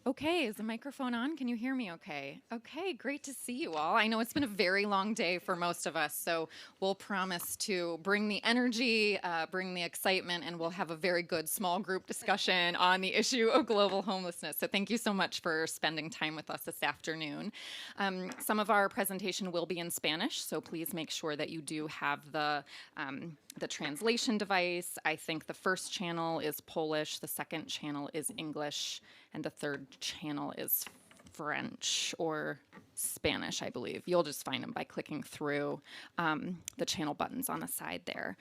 Okay, is the microphone on? Can you hear me okay? Okay, great to see you all. I know it's been a very long day for most of us, so we'll promise to bring the energy, bring the excitement, and we'll have a very good small group discussion on the issue of global homelessness. So thank you so much for spending time with us this afternoon. Some of our presentation will be in Spanish, so please make sure that you do have the translation device. I think the first channel is Polish, the second channel is English, and the third channel is French or Spanish, I believe. You'll just find them by clicking through the channel buttons on the side there.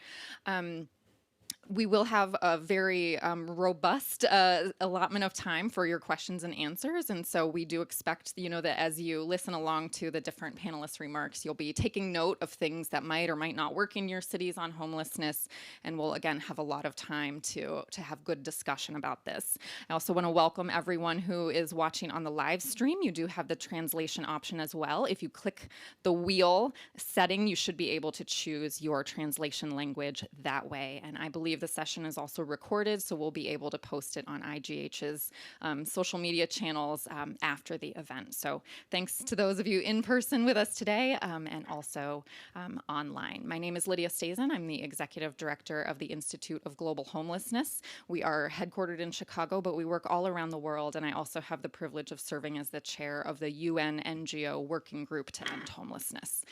We will have a very robust allotment of time for your questions and answers. And so we do expect, that as you listen along to the different panelists' remarks, you'll be taking note of things that might or might not work in your cities on homelessness. And we'll, again, have a lot of time to have good discussion about this. I also want to welcome everyone who is watching on the live stream. You do have the translation option as well. If you click the wheel setting, you should be able to choose your translation language that way. And I believe the session is also recorded, so we'll be able to post it on IGH's social media channels after the event. So thanks to those of you in person with us today and also online. My name is Lydia Stazen. I'm the Executive Director of the Institute of Global Homelessness. We are headquartered in Chicago, but we work all around the world, and I also have the privilege of serving as the chair of the UN NGO Working Group to End Homelessness.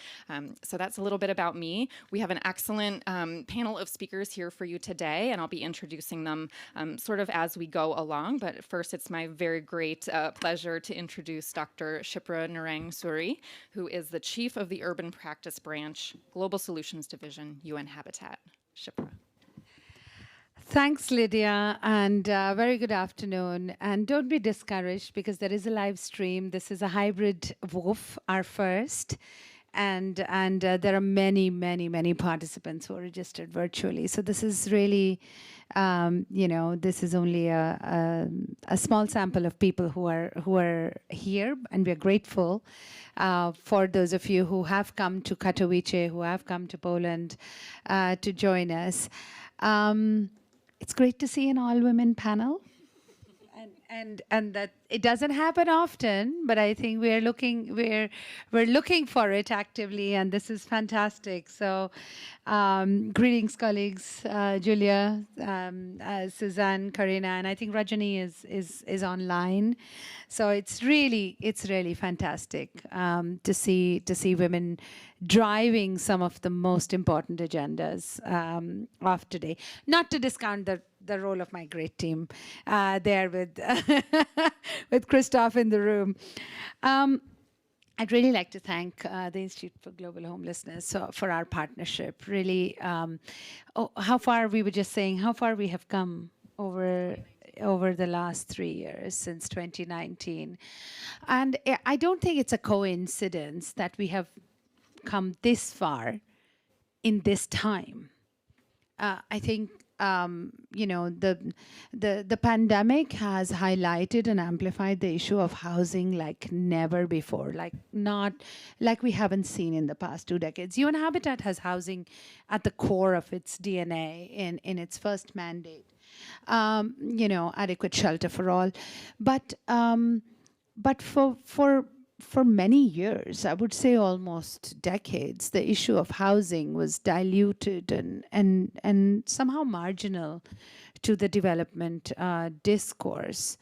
So that's a little bit about me. We have an excellent panel of speakers here for you today, and I'll be introducing them sort of as we go along. But first, it's my very great pleasure to introduce Dr. Shipra Narang Suri, who is the Chief of the Urban Practice Branch, Global Solutions Division, UN Habitat. Shipra. Thanks, Lydia, and very good afternoon. And don't be discouraged because there is a live stream. This is a hybrid WOOF, our first. And there are many participants who are registered virtually. So this is really, this is only a small sample of people who are here, and we're grateful for those of you who have come to Katowice, who have come to Poland to join us. It's great to see an all-women panel. And that it doesn't happen often, but I think we're looking for it actively, and this is fantastic. So, greetings, colleagues, Julia, Suzanne, Karina, and I think Rajani is online. So it's really fantastic to see women driving some of the most important agendas of today. Not to discount the role of my great team there with with Christoph in the room. I'd really like to thank the Institute for Global Homelessness for our partnership. Really, how far we have come over the last 3 years since 2019. And I don't think it's a coincidence that we have come this far in this time. I think the pandemic has highlighted and amplified the issue of housing like never before, like we haven't seen in the past 2 decades. UN Habitat has housing at the core of its DNA in its first mandate, adequate shelter for all. But for many years, I would say almost decades, the issue of housing was diluted and somehow marginal to the development discourse.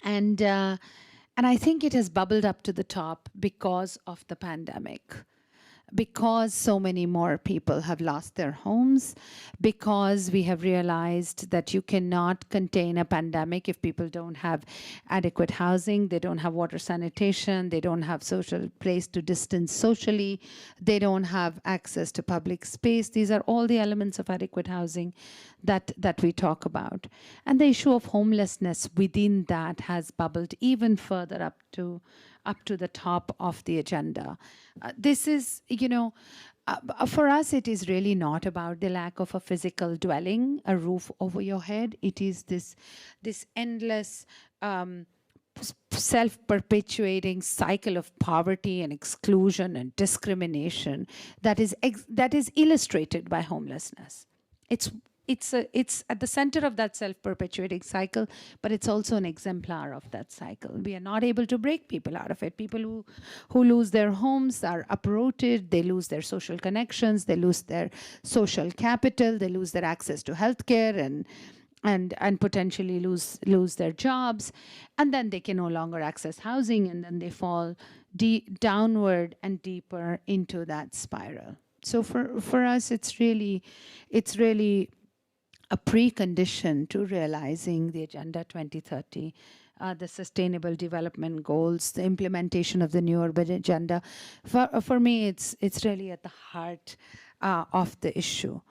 And I think it has bubbled up to the top because of the pandemic. Because so many more people have lost their homes, because we have realized that you cannot contain a pandemic if people don't have adequate housing, they don't have water sanitation, they don't have social place to distance socially, they don't have access to public space. These are all the elements of adequate housing that we talk about. And the issue of homelessness within that has bubbled even further up to the top of the agenda. This is, for us, it is really not about the lack of a physical dwelling, a roof over your head. It is this endless self-perpetuating cycle of poverty and exclusion and discrimination that is illustrated by homelessness. it's at the center of that self-perpetuating cycle, but it's also an exemplar of that cycle. We are not able to break people out of it. People who lose their homes are uprooted, they lose their social connections, they lose their social capital, they lose their access to healthcare and potentially lose their jobs, and then they can no longer access housing, and then they fall downward and deeper into that spiral. So for us, it's really a precondition to realizing the Agenda 2030, the Sustainable Development Goals, the implementation of the New Urban Agenda. For me, it's really at the heart of the issue.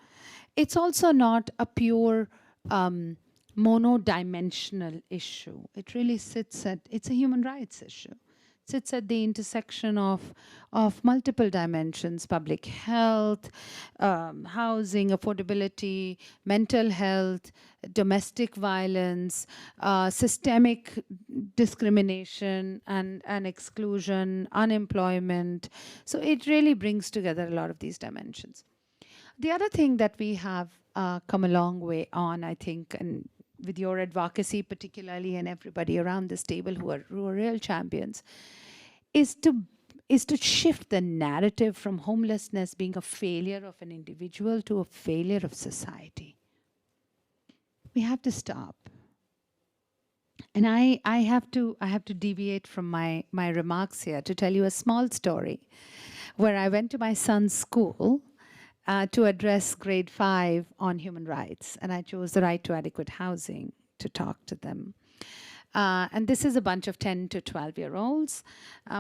It's also not a pure monodimensional issue. It really it's a human rights issue. It sits at the intersection of multiple dimensions: public health, housing, affordability, mental health, domestic violence, systemic discrimination and exclusion, unemployment. So it really brings together a lot of these dimensions. The other thing that we have come a long way on, I think, and with your advocacy particularly, and everybody around this table who are real champions, is to shift the narrative from homelessness being a failure of an individual to a failure of society. We have to stop. And I have to deviate from my remarks here to tell you a small story where I went to my son's school to address grade 5 on human rights. And I chose the right to adequate housing to talk to them. And this is a bunch of 10 to 12-year-olds.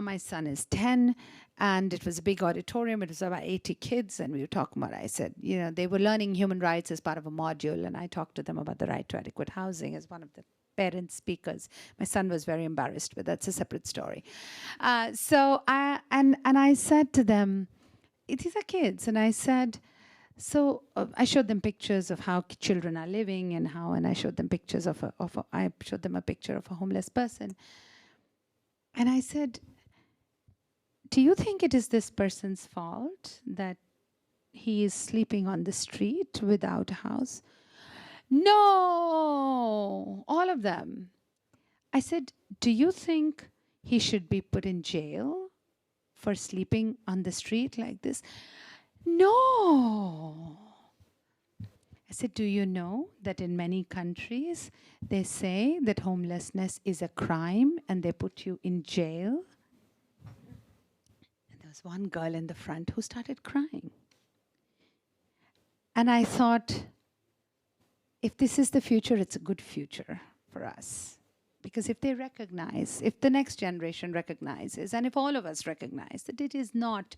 My son is 10, and it was a big auditorium. It was about 80 kids, and we were talking about, I said, they were learning human rights as part of a module, and I talked to them about the right to adequate housing as one of the parent speakers. My son was very embarrassed, but that's a separate story. So I said to them, these are kids, and I said, so I showed them pictures of how children are living and I showed them pictures I showed them a picture of a homeless person. And I said, do you think it is this person's fault that he is sleeping on the street without a house? No, all of them. I said, do you think he should be put in jail for sleeping on the street like this? No. I said, do you know that in many countries they say that homelessness is a crime and they put you in jail? And there was one girl in the front who started crying. And I thought, if this is the future, it's a good future for us. Because if they recognize, if the next generation recognizes, and if all of us recognize that it is not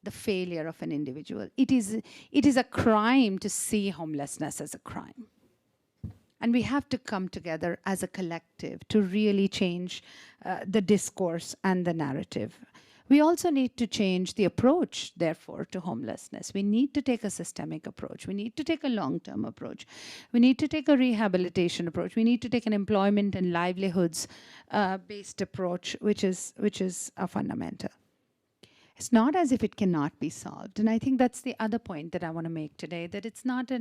the failure of an individual, it is a crime to see homelessness as a crime. And we have to come together as a collective to really change the discourse and the narrative. We also need to change the approach, therefore, to homelessness. We need to take a systemic approach. We need to take a long-term approach. We need to take a rehabilitation approach. We need to take an employment and livelihoods based approach, which is a fundamental. It's not as if it cannot be solved. And I think that's the other point that I want to make today, that it's not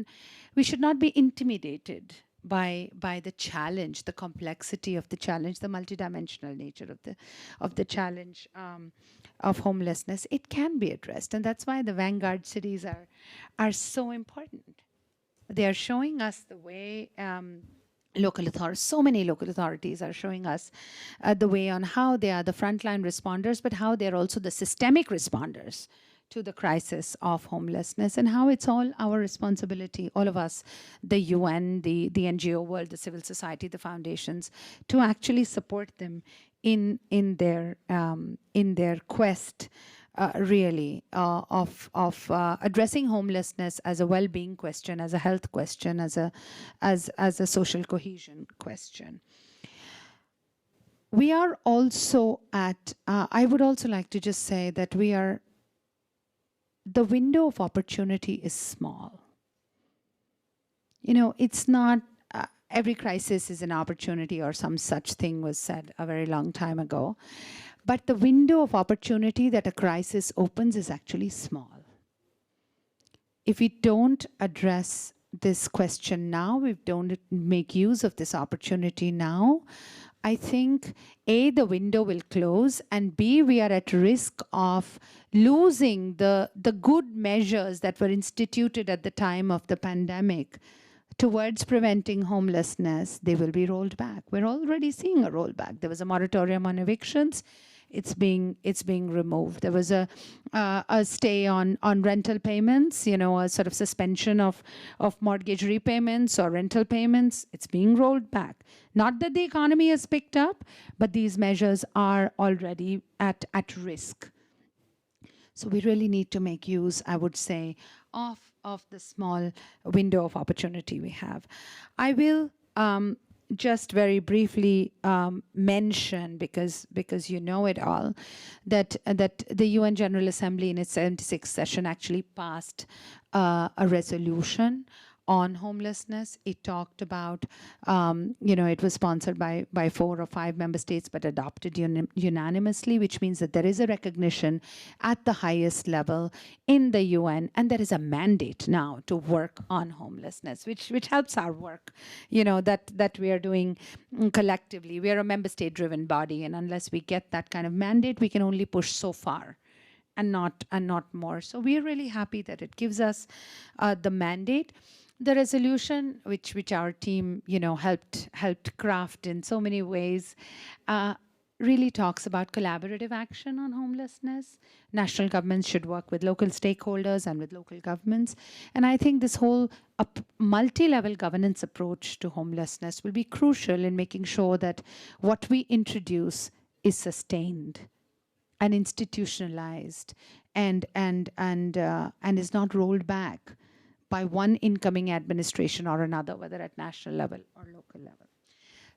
we should not be intimidated by the challenge, the complexity of the challenge, the multidimensional nature of the challenge of homelessness. It can be addressed, and that's why the Vanguard cities are so important. They are showing us the way. So many local authorities are showing us the way on how they are the frontline responders, but how they're also the systemic responders to the crisis of homelessness, and how it's all our responsibility, all of us, the UN, the NGO world, the civil society, the foundations, to actually support them in their quest, really, of addressing homelessness as a well-being question, as a health question, as a social cohesion question. We are also at. I would also like to just say that the window of opportunity is small. It's not every crisis is an opportunity, or some such thing was said a very long time ago. But the window of opportunity that a crisis opens is actually small. If we don't address this question now, we don't make use of this opportunity now, I think A, the window will close, and B, we are at risk of losing the good measures that were instituted at the time of the pandemic towards preventing homelessness. They will be rolled back. We're already seeing a rollback. There was a moratorium on evictions. It's being removed. There was a stay on rental payments, a sort of suspension of mortgage repayments or rental payments. It's being rolled back. Not that the economy has picked up, but these measures are already at risk. So we really need to make use, I would say, of the small window of opportunity we have. I will just very briefly mention, because you know it all, that the UN General Assembly in its 76th session actually passed a resolution on homelessness. It talked about, it was sponsored by 4 or 5 member states, but adopted unanimously, which means that there is a recognition at the highest level in the UN, and there is a mandate now to work on homelessness, which helps our work, that we are doing collectively. We are a member state-driven body, and unless we get that kind of mandate, we can only push so far and not more. So we are really happy that it gives us the mandate. The resolution, which our team, helped craft in so many ways, really talks about collaborative action on homelessness. National governments should work with local stakeholders and with local governments. And I think this whole multi-level governance approach to homelessness will be crucial in making sure that what we introduce is sustained and institutionalized and is not rolled back by one incoming administration or another, whether at national level or local level.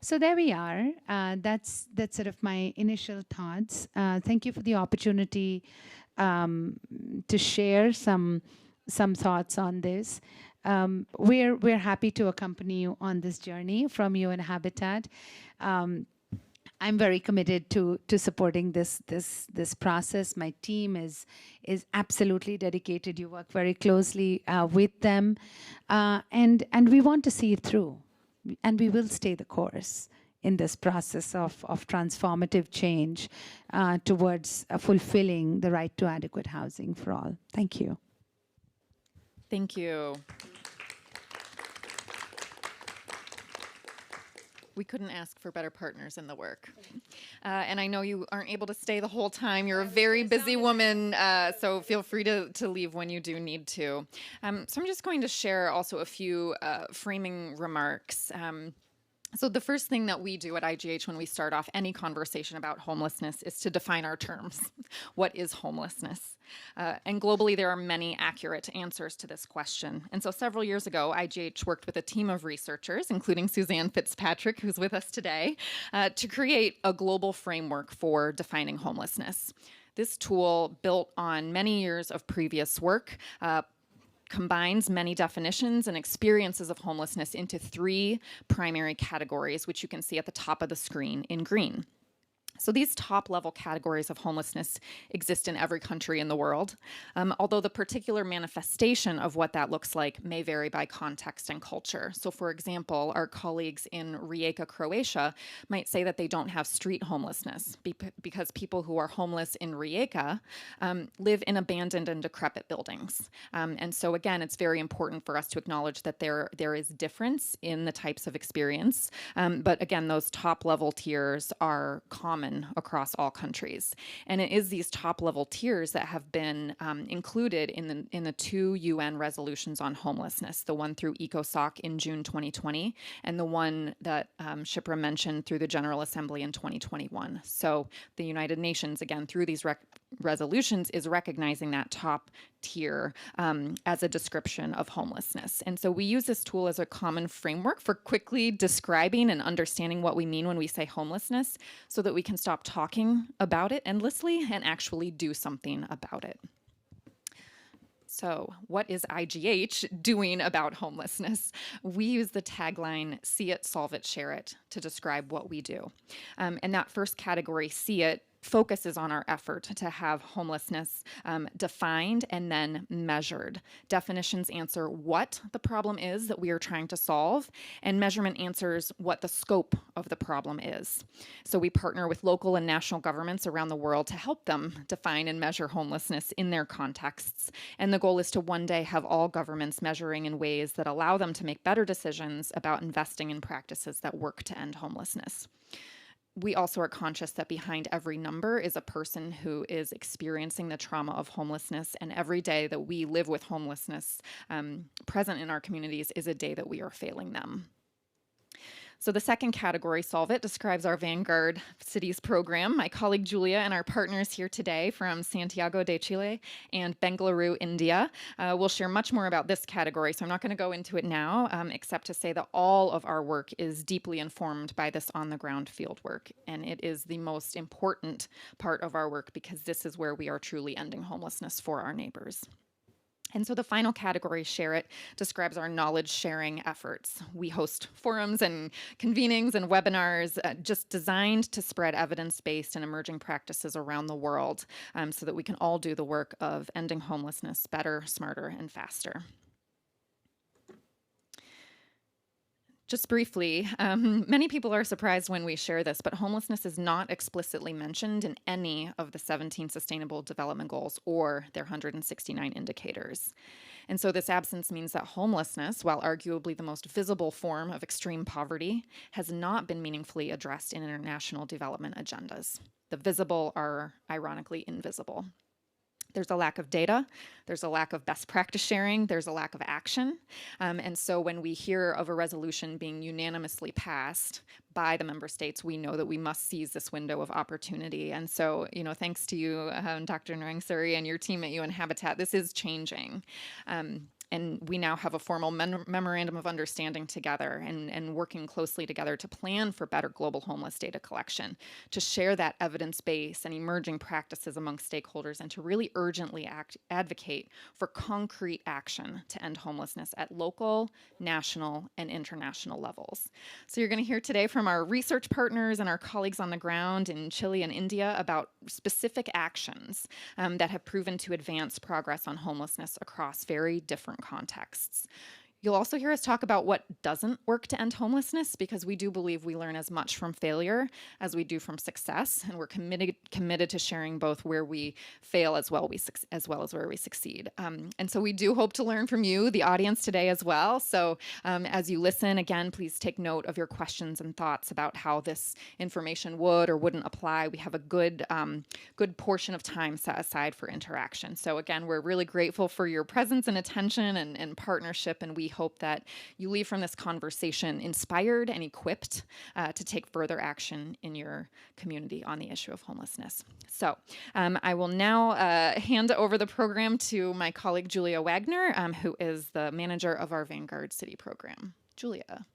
So there we are. That's sort of my initial thoughts. Thank you for the opportunity to share some thoughts on this. We're happy to accompany you on this journey from UN Habitat. I'm very committed to supporting this process. My team is absolutely dedicated. You work very closely with them, and we want to see it through, and we will stay the course in this process of transformative change towards fulfilling the right to adequate housing for all. Thank you. Thank you. We couldn't ask for better partners in the work. And I know you aren't able to stay the whole time. You're a very busy woman, so feel free to leave when you do need to. So I'm just going to share also a few framing remarks. So the first thing that we do at IGH when we start off any conversation about homelessness is to define our terms. What is homelessness? And globally, there are many accurate answers to this question. And so several years ago, IGH worked with a team of researchers, including Suzanne Fitzpatrick, who's with us today, to create a global framework for defining homelessness. This tool, built on many years of previous work, combines many definitions and experiences of homelessness into 3 primary categories, which you can see at the top of the screen in green. So these top-level categories of homelessness exist in every country in the world, although the particular manifestation of what that looks like may vary by context and culture. So for example, our colleagues in Rijeka, Croatia might say that they don't have street homelessness because people who are homeless in Rijeka live in abandoned and decrepit buildings. And so again, it's very important for us to acknowledge that there is difference in the types of experience. But again, those top-level tiers are common across all countries. And it is these top-level tiers that have been included in the 2 UN resolutions on homelessness, the one through ECOSOC in June 2020, and the one that Shipra mentioned through the General Assembly in 2021. So the United Nations, again, through these resolutions, is recognizing that top tier as a description of homelessness. And so we use this tool as a common framework for quickly describing and understanding what we mean when we say homelessness, so that we can stop talking about it endlessly and actually do something about it. So what is IGH doing about homelessness? We use the tagline, "See it, solve it, share it," to describe what we do. And that first category, see it, focuses on our effort to have homelessness defined and then measured. Definitions answer what the problem is that we are trying to solve, and measurement answers what the scope of the problem is. So we partner with local and national governments around the world to help them define and measure homelessness in their contexts. And the goal is to one day have all governments measuring in ways that allow them to make better decisions about investing in practices that work to end homelessness. We also are conscious that behind every number is a person who is experiencing the trauma of homelessness, and every day that we live with homelessness present in our communities is a day that we are failing them. So the second category, Solve It, describes our Vanguard Cities program. My colleague Julia and our partners here today from Santiago de Chile and Bengaluru, India, will share much more about this category, so I'm not going to go into it now, except to say that all of our work is deeply informed by this on-the-ground field work, and it is the most important part of our work because this is where we are truly ending homelessness for our neighbors. And so the final category, Share It, describes our knowledge sharing efforts. We host forums and convenings and webinars just designed to spread evidence-based and emerging practices around the world so that we can all do the work of ending homelessness better, smarter, and faster. Just briefly, many people are surprised when we share this, but homelessness is not explicitly mentioned in any of the 17 Sustainable Development Goals or their 169 indicators. And so this absence means that homelessness, while arguably the most visible form of extreme poverty, has not been meaningfully addressed in international development agendas. The visible are ironically invisible. There's a lack of data, there's a lack of best practice sharing, there's a lack of action. And so when we hear of a resolution being unanimously passed by the member states, we know that we must seize this window of opportunity. And so, thanks to you, Dr. Narang Suri, and your team at UN Habitat, this is changing. And we now have a formal memorandum of understanding together and working closely together to plan for better global homeless data collection, to share that evidence base and emerging practices among stakeholders, and to really urgently advocate for concrete action to end homelessness at local, national, and international levels. So you're going to hear today from our research partners and our colleagues on the ground in Chile and India about specific actions that have proven to advance progress on homelessness across very different contexts. You'll also hear us talk about what doesn't work to end homelessness, because we do believe we learn as much from failure as we do from success, and we're committed to sharing both where we fail as well as where we succeed. And so we do hope to learn from you, the audience, today as well. So as you listen, again, please take note of your questions and thoughts about how this information would or wouldn't apply. We have a good portion of time set aside for interaction. So again, we're really grateful for your presence and attention and partnership, and we hope that you leave from this conversation inspired and equipped to take further action in your community on the issue of homelessness. So I will now hand over the program to my colleague Julia Wagner, who is the manager of our Vanguard City program. Julia.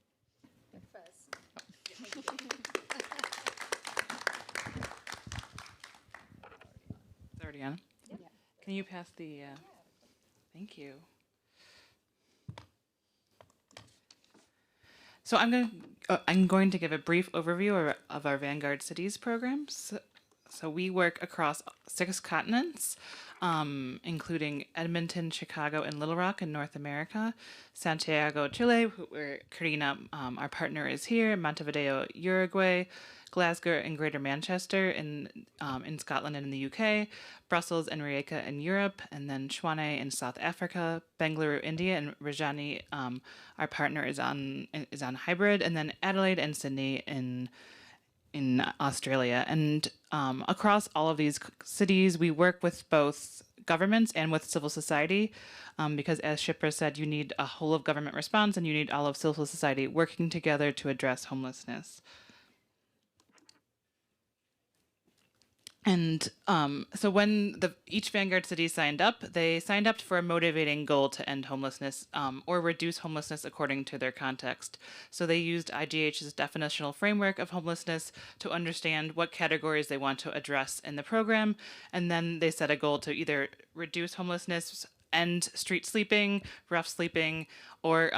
It's already on. Yeah. Can you pass the? Thank you. So I'm going to give a brief overview of our Vanguard Cities programs. So we work across 6 continents, including Edmonton, Chicago, and Little Rock in North America, Santiago, Chile, where Karina, our partner, is here, Montevideo, Uruguay, Glasgow and Greater Manchester in Scotland and in the UK, Brussels and Rijeka in Europe, and then Tshwane in South Africa, Bengaluru, India, and Rajani, our partner, is on hybrid, and then Adelaide and Sydney in Australia. And across all of these cities, we work with both governments and with civil society, because as Shipra said, you need a whole of government response and you need all of civil society working together to address homelessness. And so when each Vanguard city signed up, they signed up for a motivating goal to end homelessness or reduce homelessness according to their context. So they used IGH's definitional framework of homelessness to understand what categories they want to address in the program. And then they set a goal to either reduce homelessness end street sleeping, rough sleeping, or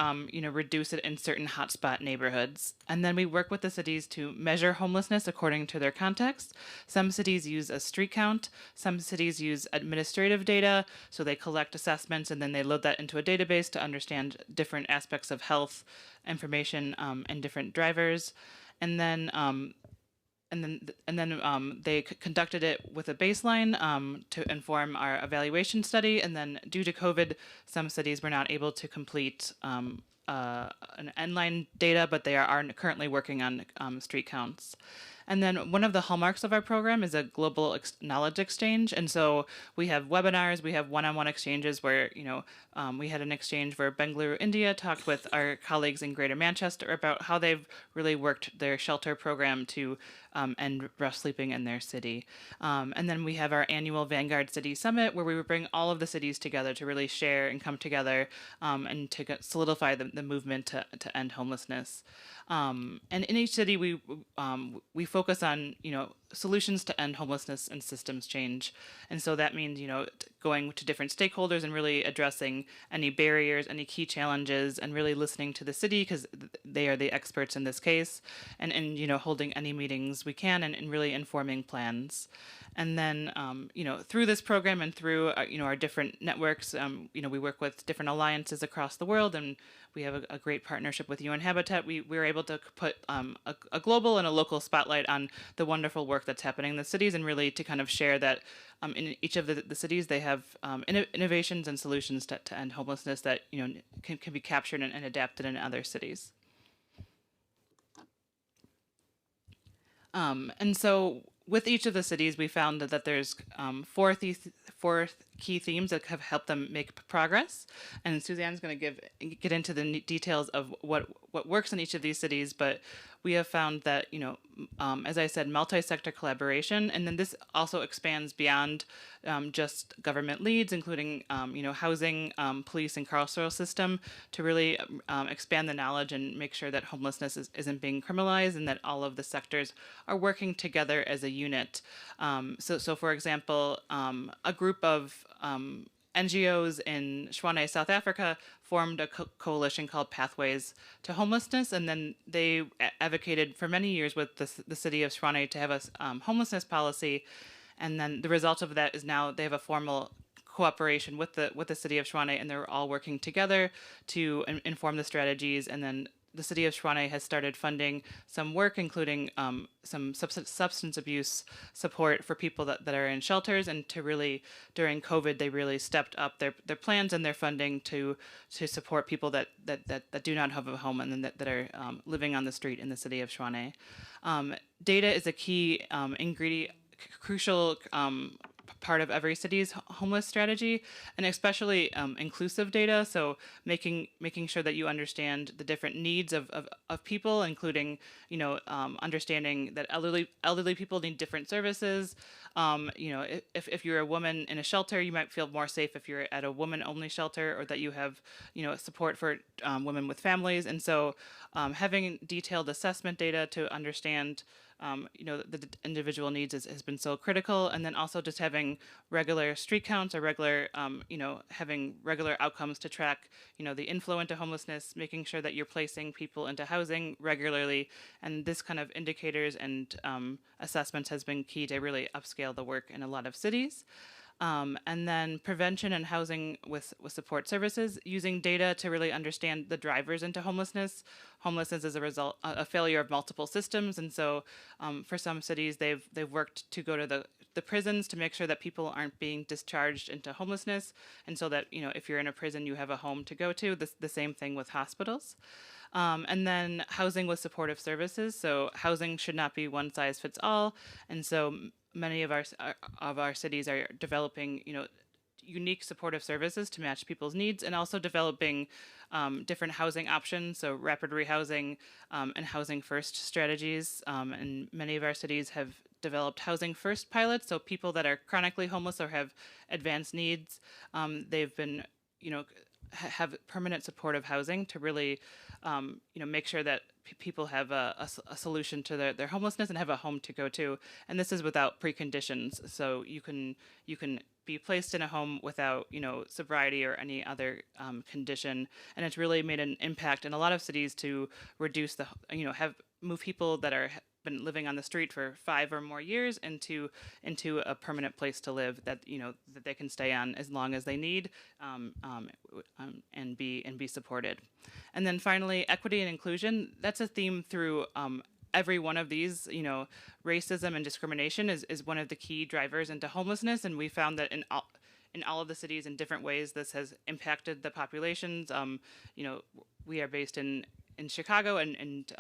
reduce it in certain hotspot neighborhoods. And then we work with the cities to measure homelessness according to their context. Some cities use a street count. Some cities use administrative data, so they collect assessments and then they load that into a database to understand different aspects of health information and different drivers. And then they conducted it with a baseline to inform our evaluation study. And then due to COVID, some cities were not able to complete an end-line data, but they are currently working on street counts. And then one of the hallmarks of our program is a global knowledge exchange. And so we have webinars, we have one-on-one exchanges where, we had an exchange where Bengaluru, India talked with our colleagues in Greater Manchester about how they've really worked their shelter program to end rough sleeping in their city. And then we have our annual Vanguard City Summit where we bring all of the cities together to really share and come together and to solidify the movement to end homelessness. And in each city, we focus on solutions to end homelessness and systems change, and so that means going to different stakeholders and really addressing any barriers, any key challenges, and really listening to the city because they are the experts in this case, and holding any meetings we can and really informing plans. And then, through this program and through, our different networks, we work with different alliances across the world, and we have a great partnership with UN Habitat. We were able to put a global and a local spotlight on the wonderful work that's happening in the cities and really to kind of share that in each of the cities, they have innovations and solutions to end homelessness that, can be captured and adapted in other cities. And so with each of the cities, we found that there's four key themes that have helped them make progress. And Suzanne's going to get into the details of what works in each of these cities. But we have found that, as I said, multi-sector collaboration, and then this also expands beyond just government leads, including, housing, police, and carceral system to really expand the knowledge and make sure that homelessness isn't being criminalized and that all of the sectors are working together as a unit. So for example, a group of NGOs in Shwane, South Africa, formed a coalition called Pathways to Homelessness, and then they advocated for many years with the city of Shwane to have a homelessness policy, and then the result of that is now they have a formal cooperation with the city of Shwane, and they're all working together to inform the strategies, and then the city of Shwane has started funding some work, including some substance abuse support for people that are in shelters, and to really, during COVID, they really stepped up their plans and their funding to support people that do not have a home and that are living on the street in the city of Shwane. Data is a key ingredient, crucial part of every city's homeless strategy, and especially inclusive data. So making sure that you understand the different needs of people, including understanding that elderly people need different services. If you're a woman in a shelter, you might feel more safe if you're at a woman-only shelter, or that you have support for women with families. And so having detailed assessment data to understand the individual needs has been so critical. And then also just having regular street counts or having regular outcomes to track, the inflow into homelessness, making sure that you're placing people into housing regularly. And this kind of indicators and assessments has been key to really upscale the work in a lot of cities. And then prevention and housing with support services, using data to really understand the drivers into homelessness. Homelessness is a failure of multiple systems, and so for some cities, they've worked to go to the prisons to make sure that people aren't being discharged into homelessness, and so that if you're in a prison, you have a home to go to. The same thing with hospitals. And then housing with supportive services. So housing should not be one size fits all, and so many of our cities are developing, unique supportive services to match people's needs, and also developing different housing options, so rapid rehousing and housing first strategies. And many of our cities have developed housing first pilots, so people that are chronically homeless or have advanced needs, they've been, have permanent supportive housing to really make sure that people have a solution to their homelessness and have a home to go to. And this is without preconditions. So you can be placed in a home without, sobriety or any other condition. And it's really made an impact in a lot of cities to reduce move people that are been living on the street for 5 or more years into a permanent place to live that that they can stay on as long as they need, and be supported. And then finally, equity and inclusion. That's a theme through every one of these. Racism and discrimination is one of the key drivers into homelessness, and we found that in all of the cities in different ways this has impacted the populations. We are based in Chicago, and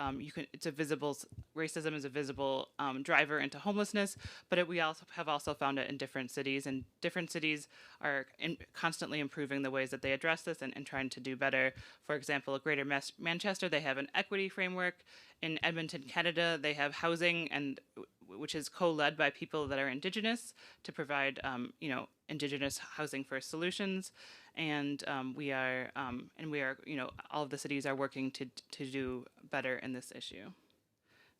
it's a visible, racism is a visible driver into homelessness, but we also have found it in different cities, and different cities are constantly improving the ways that they address this and trying to do better. For example, Greater Manchester, they have an equity framework. In Edmonton, Canada, they have housing, and which is co-led by people that are Indigenous to provide Indigenous housing first solutions. And we are all of the cities are working to do better in this issue.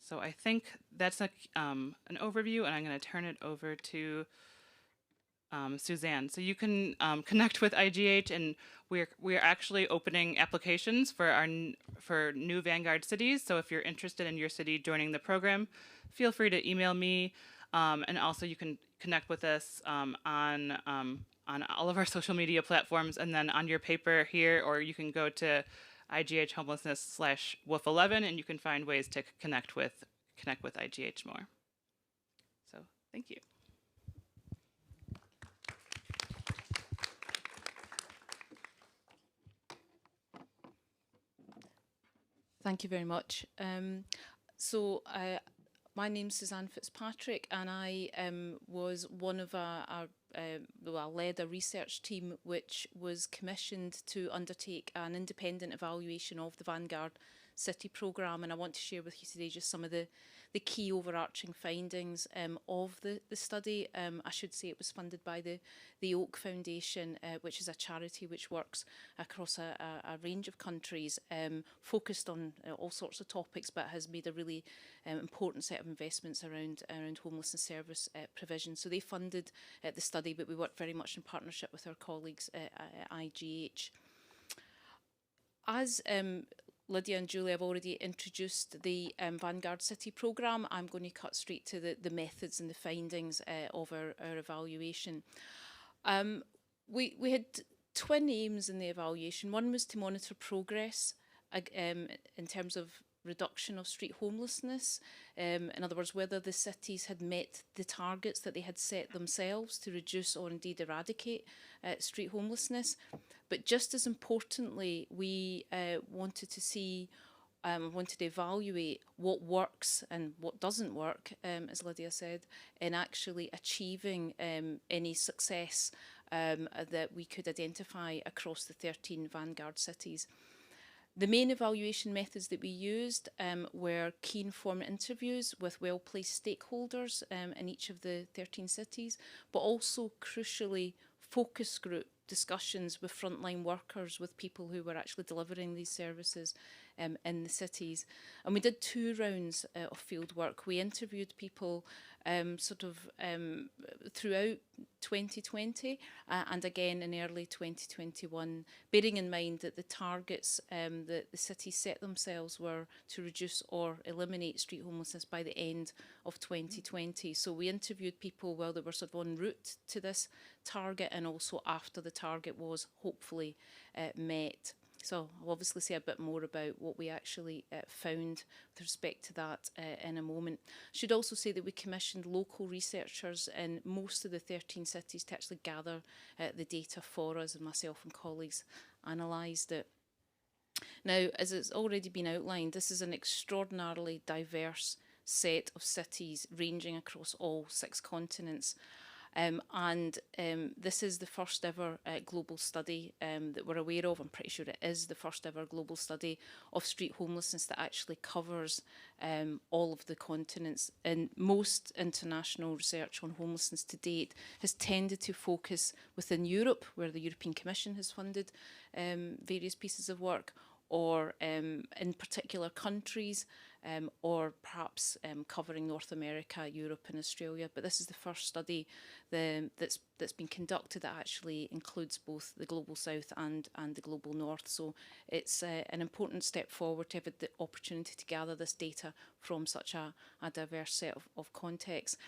So I think that's an overview, and I'm going to turn it over to Suzanne. So you can connect with IGH, and we're actually opening applications for new Vanguard cities. So if you're interested in your city joining the program, feel free to email me, and also you can connect with us on all of our social media platforms, and then on your paper here, or you can go to IGH Homelessness /WOOF11, and you can find ways to connect with IGH more. So thank you. Thank you very much. My name's Suzanne Fitzpatrick, and I was one of I led a research team which was commissioned to undertake an independent evaluation of the Vanguard City programme, and I want to share with you today just some of the key overarching findings of the study. I should say it was funded by the Oak Foundation, which is a charity which works across a range of countries, focused on all sorts of topics, but has made a really important set of investments around homelessness service provision. So they funded the study, but we worked very much in partnership with our colleagues at IGH. As Lydia and Julie have already introduced the Vanguard City programme, I'm going to cut straight to the methods and the findings of our evaluation. We had twin aims in the evaluation. One was to monitor progress in terms of reduction of street homelessness. In other words, whether the cities had met the targets that they had set themselves to reduce or indeed eradicate street homelessness. But just as importantly, we wanted to evaluate what works and what doesn't work, as Lydia said, in actually achieving any success that we could identify across the 13 Vanguard cities. The main evaluation methods that we used were key informed interviews with well-placed stakeholders in each of the 13 cities, but also crucially focus group discussions with frontline workers, with people who were actually delivering these services in the cities. And we did 2 rounds of field work. We interviewed people throughout 2020 and again in early 2021, bearing in mind that the targets that the cities set themselves were to reduce or eliminate street homelessness by the end of 2020. So we interviewed people while they were sort of en route to this target, and also after the target was hopefully met. So I'll obviously say a bit more about what we actually found with respect to that in a moment. I should also say that we commissioned local researchers in most of the 13 cities to actually gather the data for us, and myself and colleagues analysed it. Now, as it's already been outlined, this is an extraordinarily diverse set of cities ranging across all 6 continents. This is the first ever global study that we're aware of. I'm pretty sure it is the first ever global study of street homelessness that actually covers all of the continents. And most international research on homelessness to date has tended to focus within Europe, where the European Commission has funded various pieces of work, or in particular countries, or perhaps covering North America, Europe and Australia. But this is the first study that's been conducted that actually includes both the Global South and the Global North. So it's an important step forward to have the opportunity to gather this data from such a diverse set of contexts.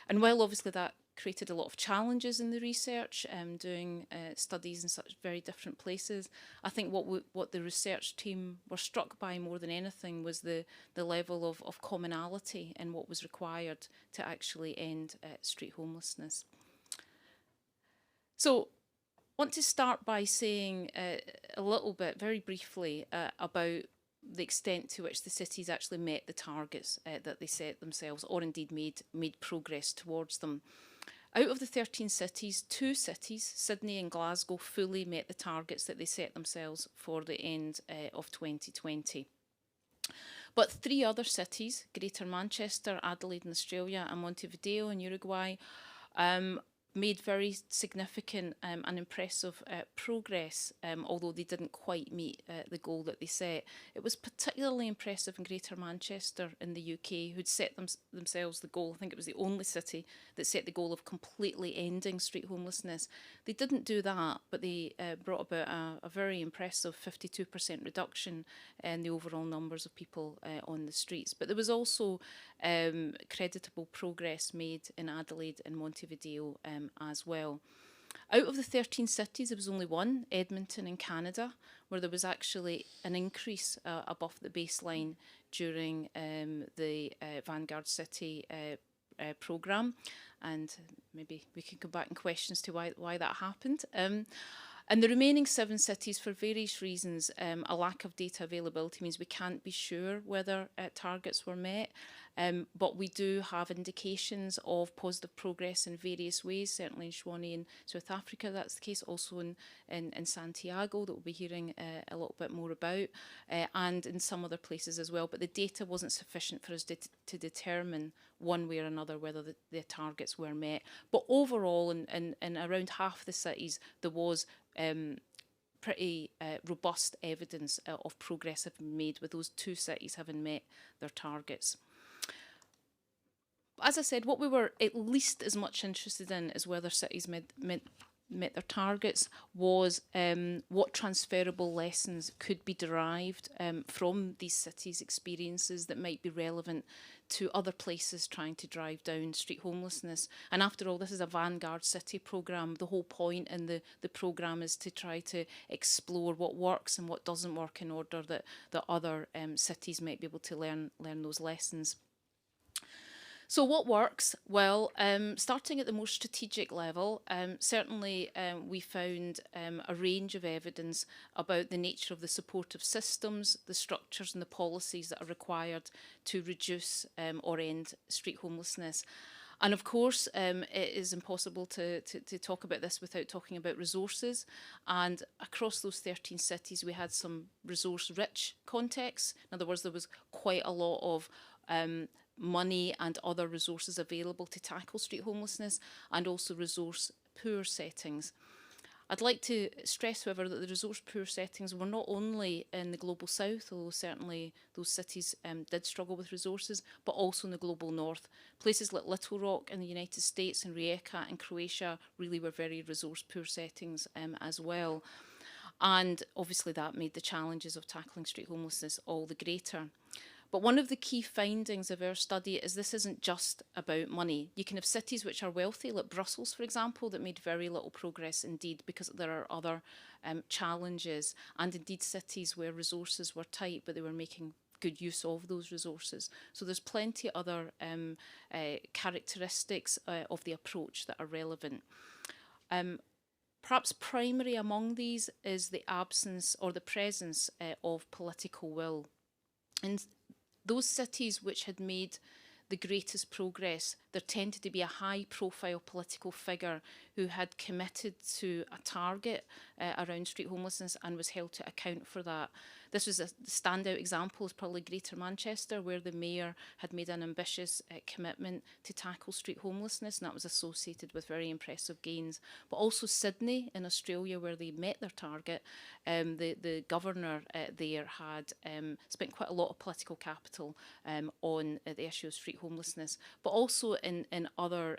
And while obviously that created a lot of challenges in the research, doing studies in such very different places, I think what the research team were struck by more than anything was the level of commonality in what was required to actually end street homelessness. So I want to start by saying a little bit, very briefly, about the extent to which the cities actually met the targets that they set themselves, or indeed made progress towards them. Out of the 13 cities, 2 cities, Sydney and Glasgow, fully met the targets that they set themselves for the end of 2020. But 3 other cities, Greater Manchester, Adelaide in Australia, and Montevideo in Uruguay, made very significant and impressive progress, although they didn't quite meet the goal that they set. It was particularly impressive in Greater Manchester in the UK, who'd set themselves the goal. I think it was the only city that set the goal of completely ending street homelessness. They didn't do that, but they brought about a very impressive 52% reduction in the overall numbers of people on the streets. But there was also creditable progress made in Adelaide and Montevideo as well. Out of the 13 cities, there was only one, Edmonton in Canada, where there was actually an increase above the baseline during the Vanguard City programme. And maybe we can come back in questions to why that happened. And the remaining 7 cities, for various reasons, a lack of data availability means we can't be sure whether targets were met. But we do have indications of positive progress in various ways, certainly in Shwani in South Africa, that's the case, also in Santiago, that we'll be hearing a little bit more about, and in some other places as well. But the data wasn't sufficient for us to determine one way or another whether the targets were met. But overall, in around half the cities, there was pretty robust evidence of progress having been made, with those 2 cities having met their targets. As I said, what we were at least as much interested in as whether cities met their targets was what transferable lessons could be derived from these cities' experiences that might be relevant to other places trying to drive down street homelessness. And after all, this is a Vanguard City programme. The whole point in the programme is to try to explore what works and what doesn't work in order that other cities might be able to learn those lessons. So what works? Well, starting at the more strategic level, certainly we found a range of evidence about the nature of the supportive systems, the structures and the policies that are required to reduce or end street homelessness. And of course, it is impossible to talk about this without talking about resources. And across those 13 cities, we had some resource-rich contexts. In other words, there was quite a lot of money and other resources available to tackle street homelessness, and also resource-poor settings. I'd like to stress, however, that the resource-poor settings were not only in the Global South, although certainly those cities did struggle with resources, but also in the Global North. Places like Little Rock in the United States and Rijeka in Croatia really were very resource-poor settings as well. And obviously that made the challenges of tackling street homelessness all the greater. But one of the key findings of our study is this isn't just about money. You can have cities which are wealthy, like Brussels, for example, that made very little progress indeed because there are other challenges, and indeed cities where resources were tight, but they were making good use of those resources. So there's plenty of other characteristics of the approach that are relevant. Perhaps primary among these is the absence or the presence of political will. And those cities which had made the greatest progress, there tended to be a high-profile political figure who had committed to a target around street homelessness and was held to account for that. This was a standout example is probably Greater Manchester, where the mayor had made an ambitious commitment to tackle street homelessness, and that was associated with very impressive gains. But also Sydney in Australia, where they met their target, the governor there had spent quite a lot of political capital on the issue of street homelessness. But also in other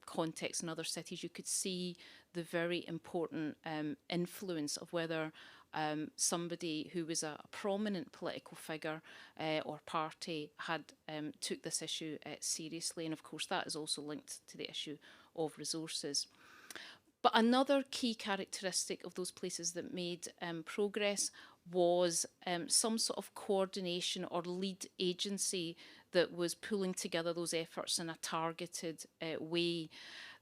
contexts, in other cities, you could see the very important influence of whether somebody who was a prominent political figure or party had took this issue seriously. And of course, that is also linked to the issue of resources. But another key characteristic of those places that made progress was some sort of coordination or lead agency that was pulling together those efforts in a targeted way.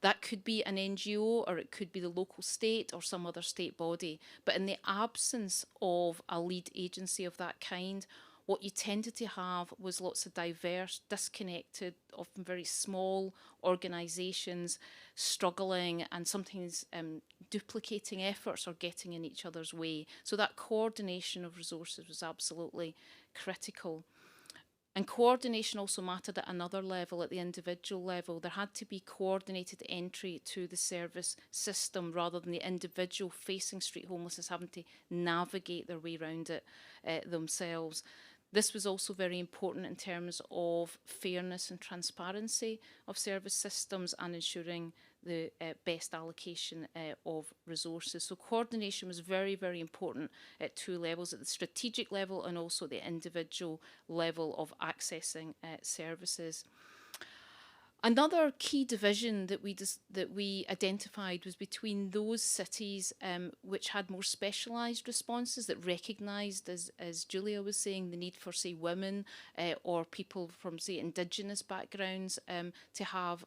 That could be an NGO, or it could be the local state or some other state body. But in the absence of a lead agency of that kind, what you tended to have was lots of diverse, disconnected, often very small organisations struggling and sometimes duplicating efforts or getting in each other's way. So that coordination of resources was absolutely critical. And coordination also mattered at another level, at the individual level. There had to be coordinated entry to the service system rather than the individual facing street homelessness having to navigate their way around it themselves. This was also very important in terms of fairness and transparency of service systems and ensuring the best allocation of resources. So coordination was very, very important at two levels, at the strategic level and also the individual level of accessing services. Another key division that we identified was between those cities which had more specialised responses that recognised, as Julia was saying, the need for, say, women or people from, say, Indigenous backgrounds to have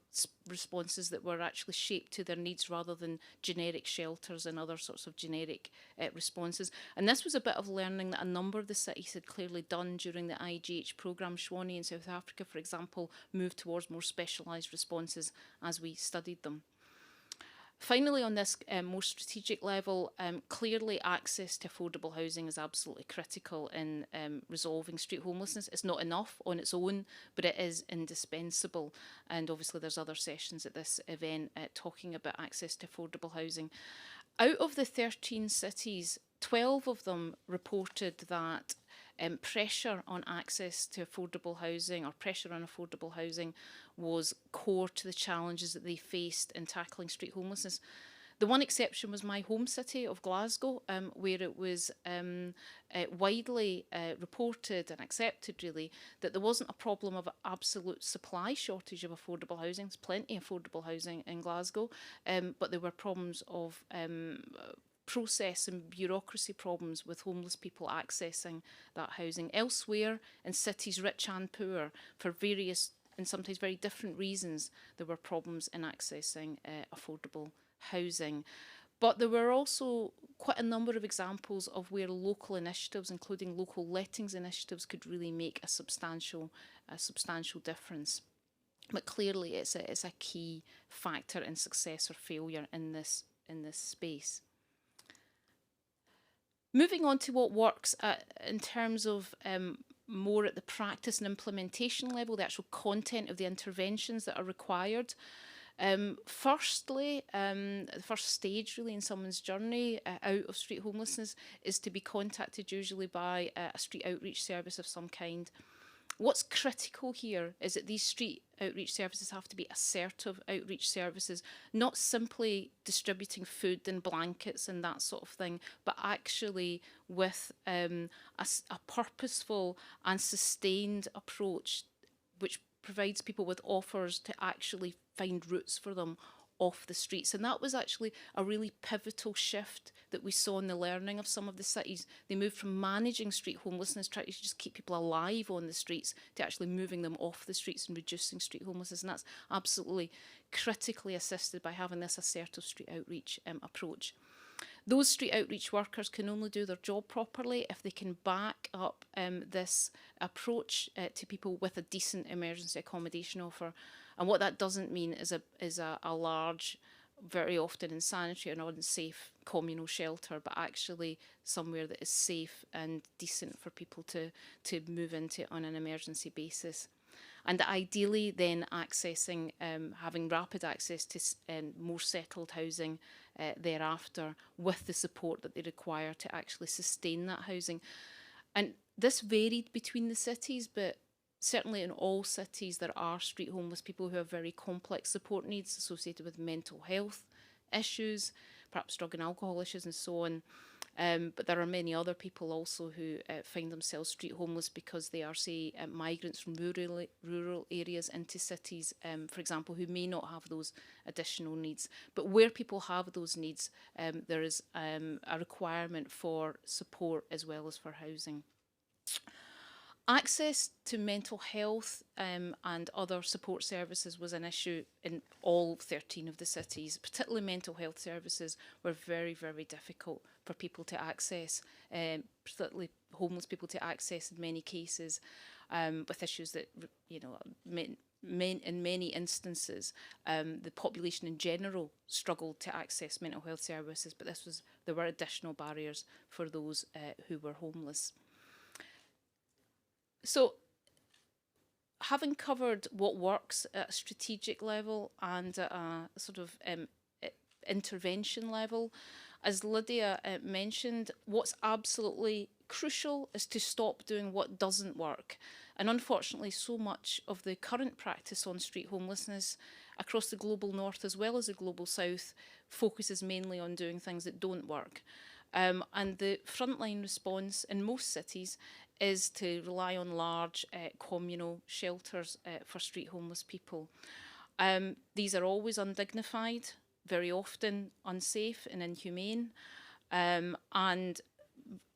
responses that were actually shaped to their needs rather than generic shelters and other sorts of generic responses. And this was a bit of learning that a number of the cities had clearly done during the IGH programme. Swanee in South Africa, for example, moved towards more specialised responses as we studied them. Finally, on this more strategic level, clearly access to affordable housing is absolutely critical in resolving street homelessness. It's not enough on its own, but it is indispensable. And obviously there's other sessions at this event talking about access to affordable housing. Out of the 13 cities, 12 of them reported that pressure on access to affordable housing or pressure on affordable housing was core to the challenges that they faced in tackling street homelessness. The one exception was my home city of Glasgow, where it was widely reported and accepted, really, that there wasn't a problem of absolute supply shortage of affordable housing. There's plenty of affordable housing in Glasgow, but there were problems of process and bureaucracy problems with homeless people accessing that housing. Elsewhere, in cities rich and poor, for various and sometimes very different reasons, there were problems in accessing affordable housing. But there were also quite a number of examples of where local initiatives, including local lettings initiatives, could really make a substantial difference. But clearly, it's a key factor in success or failure in this space. Moving on to what works in terms of more at the practice and implementation level, the actual content of the interventions that are required. Firstly, the first stage really in someone's journey out of street homelessness is to be contacted usually by a street outreach service of some kind. What's critical here is that these street outreach services have to be assertive outreach services, not simply distributing food and blankets and that sort of thing, but actually with a purposeful and sustained approach which provides people with offers to actually find routes for them off the streets. And that was actually a really pivotal shift that we saw in the learning of some of the cities. They moved from managing street homelessness, trying to just keep people alive on the streets, to actually moving them off the streets and reducing street homelessness. And that's absolutely critically assisted by having this assertive street outreach approach. Those street outreach workers can only do their job properly if they can back up this approach to people with a decent emergency accommodation offer. And what that doesn't mean is a large very often insanitary or unsafe communal shelter, but actually somewhere that is safe and decent for people to move into on an emergency basis. And ideally then accessing, having rapid access to more settled housing thereafter, with the support that they require to actually sustain that housing. And this varied between the cities, but certainly in all cities there are street homeless people who have very complex support needs associated with mental health issues, perhaps drug and alcohol issues and so on. But there are many other people also who find themselves street homeless because they are, say, migrants from rural areas into cities, for example, who may not have those additional needs. But where people have those needs, there is a requirement for support as well as for housing. Access to mental health and other support services was an issue in all 13 of the cities. Particularly mental health services were very, very difficult for people to access, particularly homeless people to access in many cases, with issues that, you know, in many instances, the population in general struggled to access mental health services, but there were additional barriers for those who were homeless. So, having covered what works at a strategic level and at a sort of intervention level, as Lydia mentioned, what's absolutely crucial is to stop doing what doesn't work. And unfortunately, so much of the current practice on street homelessness across the global north as well as the global south focuses mainly on doing things that don't work. And the frontline response in most cities is to rely on large communal shelters for street homeless people. These are always undignified, very often unsafe and inhumane, and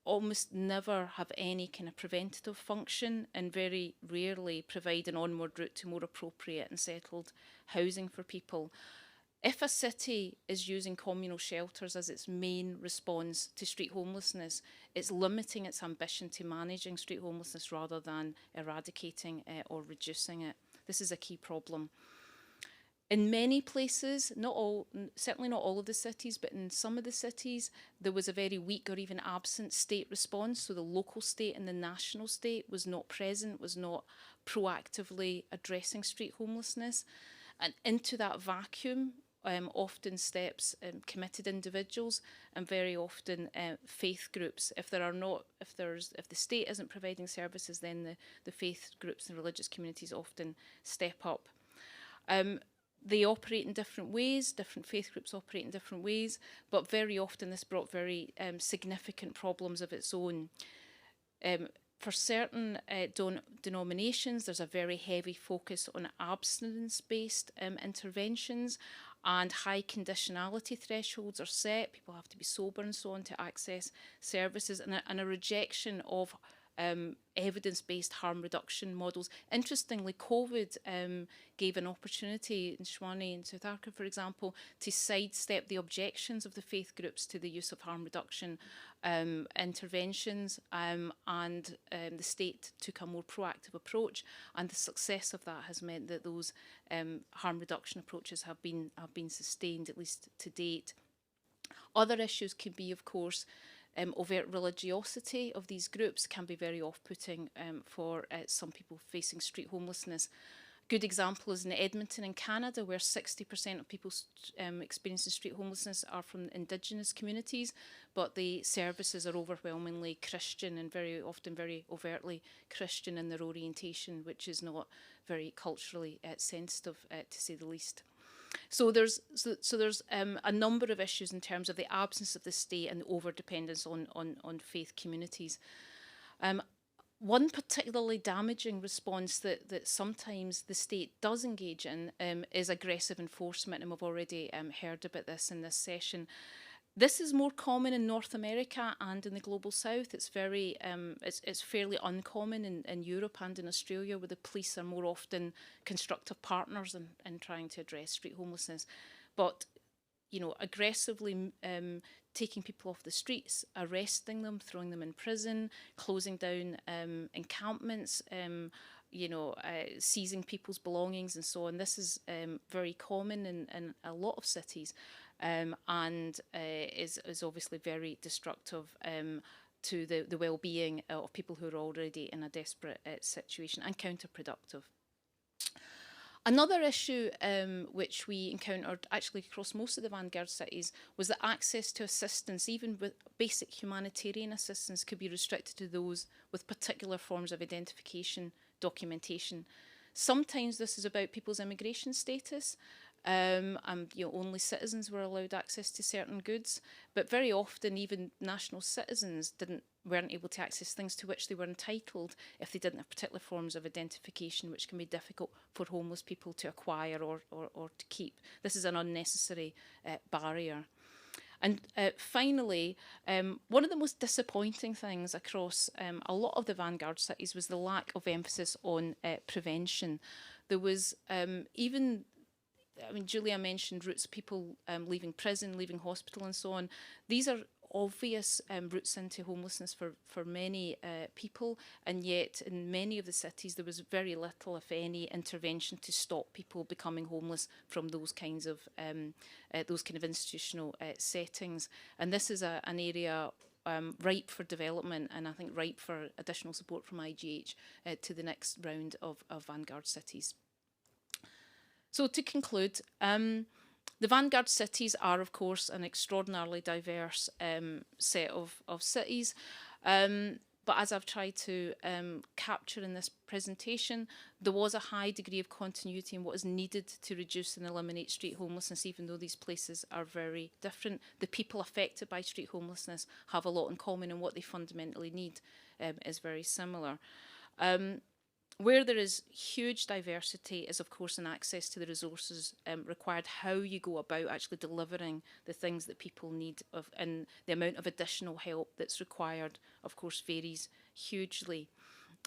almost never have any kind of preventative function, and very rarely provide an onward route to more appropriate and settled housing for people. If a city is using communal shelters as its main response to street homelessness, it's limiting its ambition to managing street homelessness rather than eradicating or reducing it. This is a key problem. In many places, certainly not all of the cities, but in some of the cities, there was a very weak or even absent state response. So the local state and the national state was not present, was not proactively addressing street homelessness. And into that vacuum often steps committed individuals and very often faith groups. If the state isn't providing services, then the faith groups and religious communities often step up. They operate in different ways, different faith groups operate in different ways, but very often this brought very significant problems of its own. For certain denominations, there's a very heavy focus on abstinence-based interventions, and high conditionality thresholds are set. People have to be sober and so on to access services, and a rejection of evidence-based harm reduction models. Interestingly, COVID gave an opportunity in Shwani in South Africa, for example, to sidestep the objections of the faith groups to the use of harm reduction interventions, and the state took a more proactive approach, and the success of that has meant that those harm reduction approaches have been sustained, at least to date. Other issues can be, of course, overt religiosity of these groups can be very off-putting for some people facing street homelessness. Good example is in Edmonton in Canada, where 60% of people experiencing street homelessness are from Indigenous communities, but the services are overwhelmingly Christian and very often very overtly Christian in their orientation, which is not very culturally sensitive, to say the least. So there's a number of issues in terms of the absence of the state and the over-dependence on faith communities. One particularly damaging response that sometimes the state does engage in is aggressive enforcement, and we've already heard about this in this session. This is more common in North America and in the global south. It's very, it's fairly uncommon in Europe and in Australia, where the police are more often constructive partners in trying to address street homelessness. But, you know, aggressively taking people off the streets, arresting them, throwing them in prison, closing down encampments, seizing people's belongings and so on. This is very common in a lot of cities, and is obviously very destructive to the well-being of people who are already in a desperate situation, and counterproductive. Another issue which we encountered actually across most of the Vanguard cities was that access to assistance, even with basic humanitarian assistance, could be restricted to those with particular forms of identification documentation. Sometimes this is about people's immigration status, and only citizens were allowed access to certain goods, but very often even national citizens weren't able to access things to which they were entitled if they didn't have particular forms of identification, which can be difficult for homeless people to acquire or to keep. This is an unnecessary barrier. And finally, one of the most disappointing things across a lot of the Vanguard cities was the lack of emphasis on prevention. There was Julia mentioned routes of people leaving prison, leaving hospital and so on. These are obvious routes into homelessness for many people, and yet in many of the cities there was very little, if any, intervention to stop people becoming homeless from those kinds of institutional settings. And this is an area ripe for development, and I think ripe for additional support from IGH to the next round of Vanguard cities. So to conclude, the Vanguard cities are, of course, an extraordinarily diverse set of cities. But as I've tried to capture in this presentation, there was a high degree of continuity in what is needed to reduce and eliminate street homelessness, even though these places are very different. The people affected by street homelessness have a lot in common, and what they fundamentally need is very similar. Where there is huge diversity is, of course, in access to the resources required, how you go about actually delivering the things that people need, and the amount of additional help that's required, of course, varies hugely.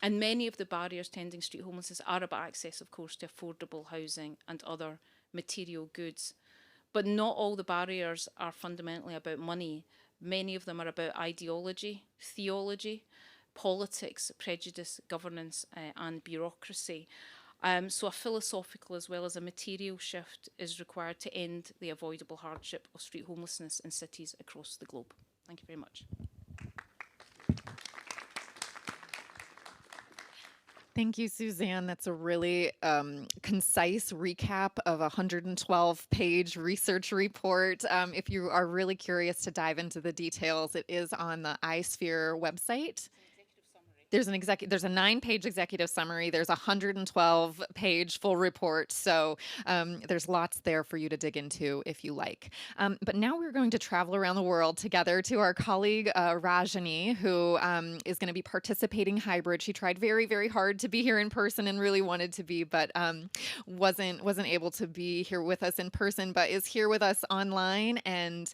And many of the barriers to ending street homelessness are about access, of course, to affordable housing and other material goods. But not all the barriers are fundamentally about money. Many of them are about ideology, theology, politics, prejudice, governance, and bureaucracy. So a philosophical as well as a material shift is required to end the avoidable hardship of street homelessness in cities across the globe. Thank you very much. Thank you, Suzanne. That's a really concise recap of a 112-page research report. If you are really curious to dive into the details, it is on the iSphere website. There's a 9-page executive summary. There's a 112-page full report. So there's lots there for you to dig into if you like. But now we're going to travel around the world together to our colleague Rajani, who is going to be participating hybrid. She tried very, very hard to be here in person and really wanted to be, but wasn't able to be here with us in person, but is here with us online. And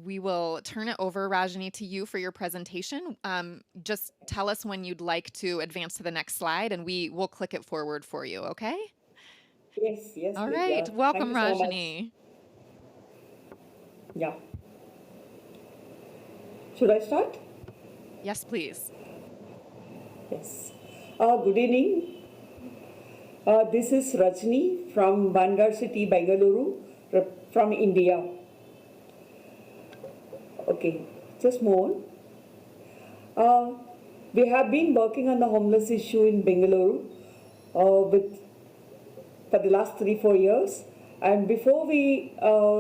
we will turn it over, Rajani, to you for your presentation. Just tell us when you'd like to advance to the next slide, and we will click it forward for you, okay? Yes. All Lydia. right. Welcome, Thank you so Rajani. much. Yeah. Should I start? Yes, please. Yes. Good evening. This is Rajni from Vanguard City, Bengaluru, from India. Okay, just more. We have been working on the homeless issue in Bengaluru for the last 3-4 years. And before we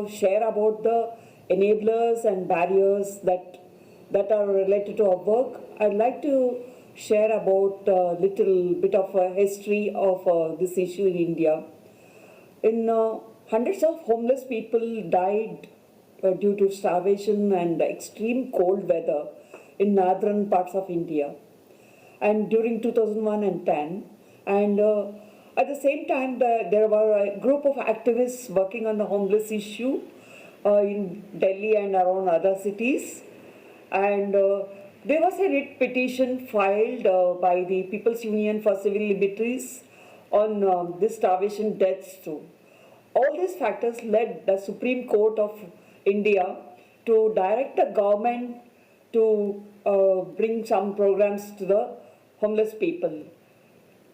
share about the enablers and barriers that are related to our work, I'd like to share about a little bit of a history of this issue in India. Hundreds of homeless people died due to starvation and extreme cold weather in northern parts of India, and during 2001 and 10. And at the same time, there were a group of activists working on the homeless issue in Delhi and around other cities. And there was a writ petition filed by the People's Union for Civil Liberties on this starvation deaths too. All these factors led the Supreme Court of India to direct the government to bring some programs to the homeless people.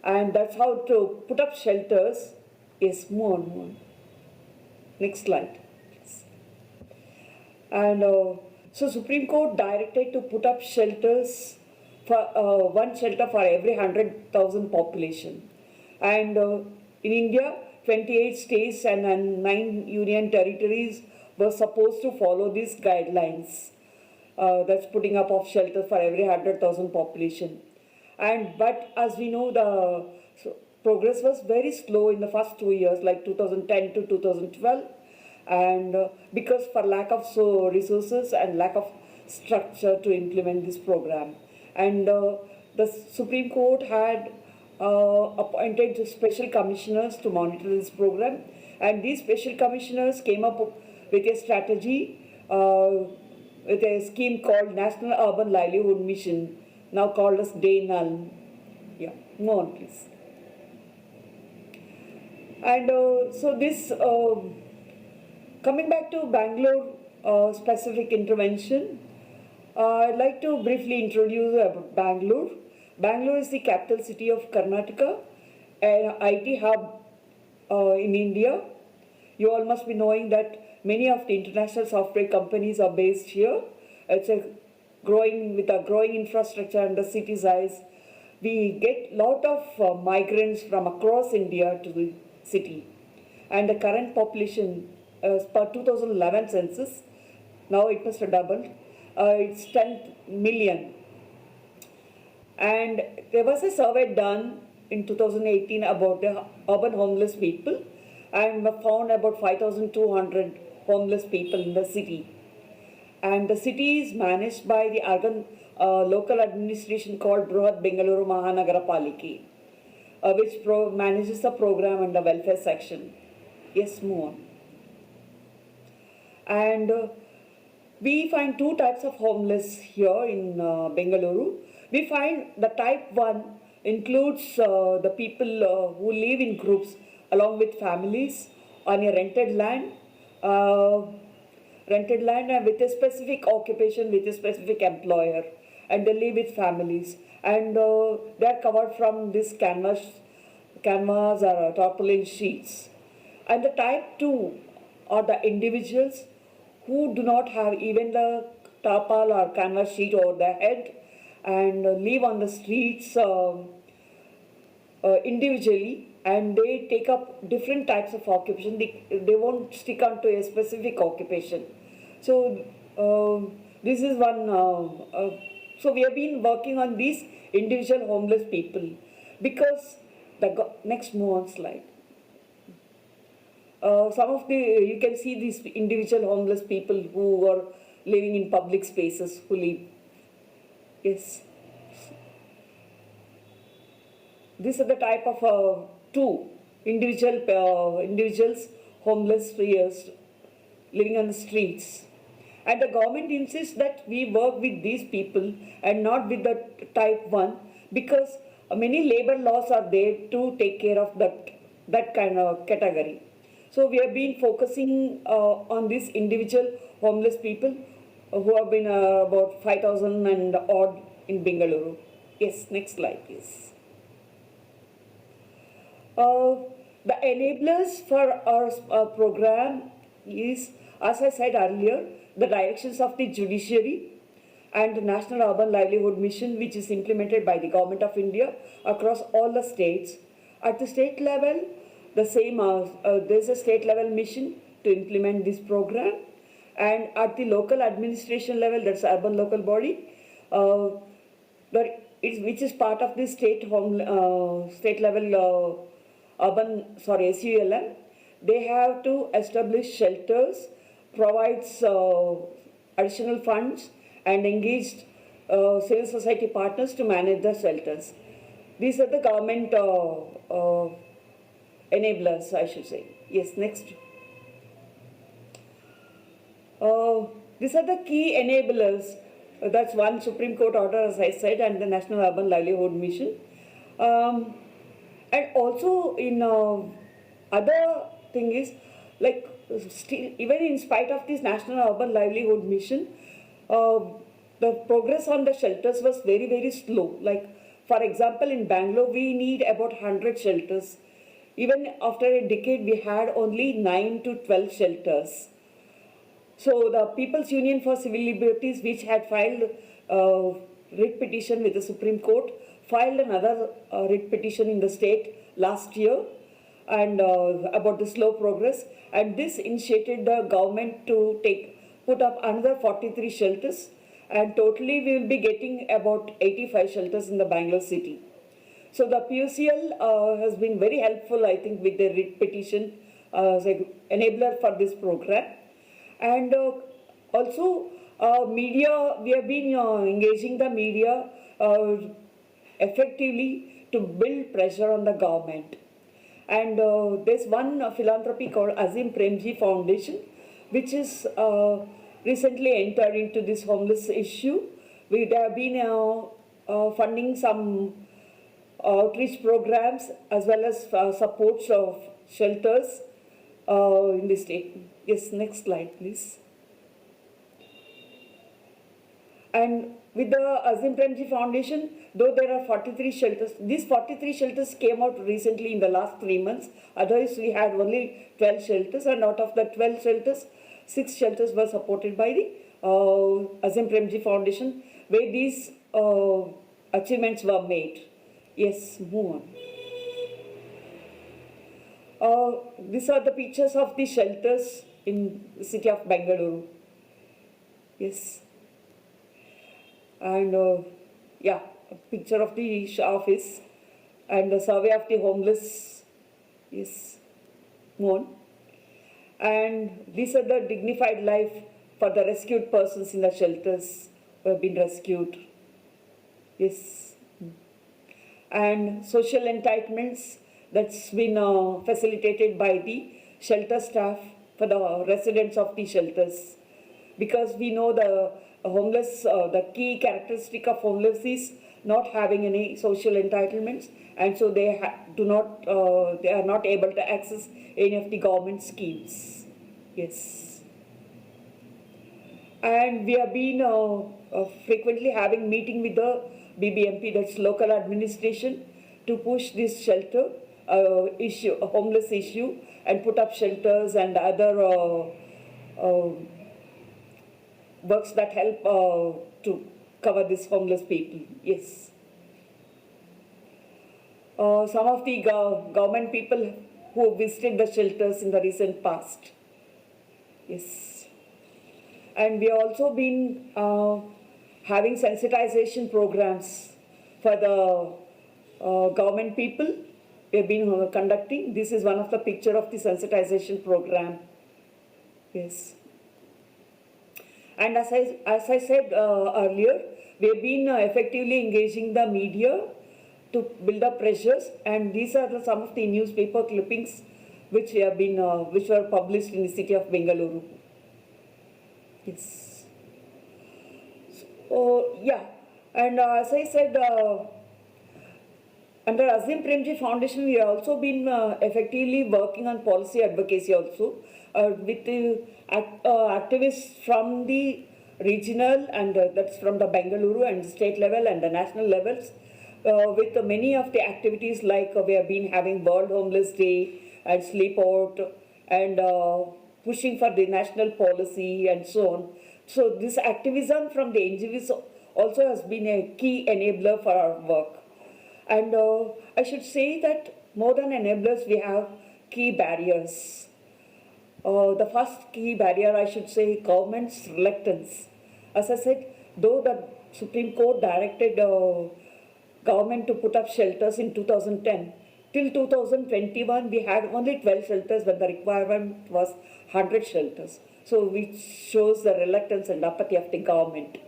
And that's how to put up shelters. Yes, move on, move on. Next slide. And so Supreme Court directed to put up shelters for one shelter for every 100,000 population. And in India, 28 states and 9 union territories were supposed to follow these guidelines. That's putting up of shelters for every 100,000 population. But as we know, the progress was very slow in the first 2 years, like 2010 to 2012. And because for lack of resources and lack of structure to implement this program. And the Supreme Court had appointed special commissioners to monitor this program. And these special commissioners came up with a strategy, with a scheme called National Urban Livelihood Mission, now called as DNUL. Yeah, move on please. And so this, coming back to Bangalore specific intervention, I'd like to briefly introduce Bangalore. Bangalore is the capital city of Karnataka, an IT hub in India. You all must be knowing that many of the international software companies are based here. It's with a growing infrastructure and the city size. We get a lot of migrants from across India to the city. And the current population, as per 2011 census, now it must have doubled, it's 10 million. And there was a survey done in 2018 about the urban homeless people, and found about 5,200 homeless people in the city. And the city is managed by the local administration called Bruhat Bengaluru Mahanagara Paliki, which manages the program and the welfare section. Yes, move on. And we find two types of homeless here in Bengaluru. We find the type 1 includes the people who live in groups along with families on a rented land and with a specific occupation, with a specific employer, and they live with families. And they are covered from this canvas or tarpaulin sheets. And the type 2 are the individuals who do not have even the tarpaul or canvas sheet over their head and live on the streets individually, and they take up different types of occupation. They won't stick on to a specific occupation. So this is one, so we have been working on these individual homeless people because next move on slide. You can see these individual homeless people who are living in public spaces who live. Yes. These are the type of two individuals, homeless players living on the streets. And the government insists that we work with these people and not with the type 1 because many labor laws are there to take care of that kind of category. So we have been focusing on these individual homeless people who have been about 5,000 and odd in Bengaluru. Yes, next slide please. The enablers for our program is, as I said earlier, the directions of the judiciary and the National Urban Livelihood Mission, which is implemented by the Government of India across all the states. At the state level, the same, there's a state level mission to implement this program. And at the local administration level, that's urban local body, which is part of the state level SULM, they have to establish shelters, provides additional funds, and engaged civil society partners to manage the shelters. These are the government enablers, I should say. Yes, next. These are the key enablers. That's one Supreme Court order, as I said, and the National Urban Livelihood Mission. And also in other thing is, like, still, even in spite of this National Urban Livelihood Mission, the progress on the shelters was very, very slow. Like For example, in Bangalore, we need about 100 shelters. Even after a decade, we had only 9 to 12 shelters. So the People's Union for Civil Liberties, which had filed writ petition with the Supreme Court, filed another writ petition in the state last year and about the slow progress. And this initiated the government to put up another 43 shelters. And totally we will be getting about 85 shelters in the Bangalore city. So the PUCL has been very helpful, I think, with the writ petition as an enabler for this program. And also media, we have been engaging the media effectively to build pressure on the government. And there's one philanthropy called Azim Premji Foundation, which is recently entered into this homeless issue. We have been funding some outreach programs as well as supports of shelters in the state. Yes, next slide, please. And with the Azim Premji Foundation, though there are 43 shelters, these 43 shelters came out recently in the last 3 months. Otherwise, we had only 12 shelters, and out of the 12 shelters, 6 shelters were supported by the Azim Premji Foundation, where these achievements were made. Yes, move on. These are the pictures of the shelters in the city of Bengaluru. Yes. And yeah, a picture of the office and the survey of the homeless. Yes, move on. And these are the dignified life for the rescued persons in the shelters who have been rescued. Yes. And social entitlements that's been facilitated by the shelter staff for the residents of the shelters. Because we know the homeless, the key characteristic of homeless is not having any social entitlements, and so they they are not able to access any of the government schemes. Yes. And we have been frequently having meeting with the BBMP, that's local administration, to push this shelter issue, a homeless issue, and put up shelters and other works that help to cover these homeless people. Yes. Some of the government people who visited the shelters in the recent past. Yes. And we have also been having sensitization programs for the government people. We have been conducting. This is one of the picture of the sensitization program. Yes. And as I said earlier, we have been effectively engaging the media to build up pressures, and these are some of the newspaper clippings which we have been, which were published in the city of Bengaluru. Yes. So, yeah, and as I said, under Azim Premji Foundation, we have also been effectively working on policy advocacy also with activists from the regional and that's from the Bengaluru and the state level and the national levels, with many of the activities like we have been having World Homeless Day and Sleep Out and pushing for the national policy and so on. So this activism from the NGOs also has been a key enabler for our work. And I should say that more than enablers, we have key barriers. The first key barrier, I should say, government's reluctance. As I said, though the Supreme Court directed government to put up shelters in 2010, till 2021, we had only 12 shelters when the requirement was 100 shelters. So which shows the reluctance and apathy of the government.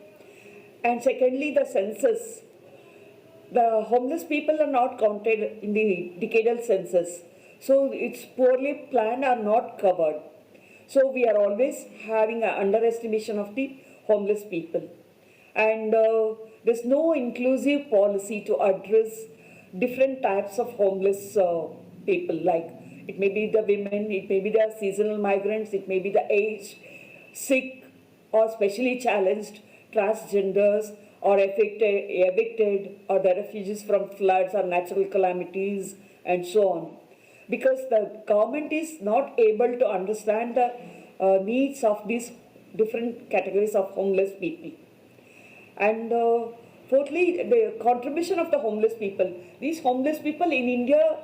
And secondly, the census. The homeless people are not counted in the decadal census. So it's poorly planned or not covered. So we are always having an underestimation of the homeless people. And there's no inclusive policy to address different types of homeless people. Like it may be the women, it may be the seasonal migrants, it may be the aged, sick or specially challenged, transgenders, or evicted, or the refugees from floods or natural calamities, and so on. Because the government is not able to understand the needs of these different categories of homeless people. And fourthly, the contribution of the homeless people. These homeless people in India,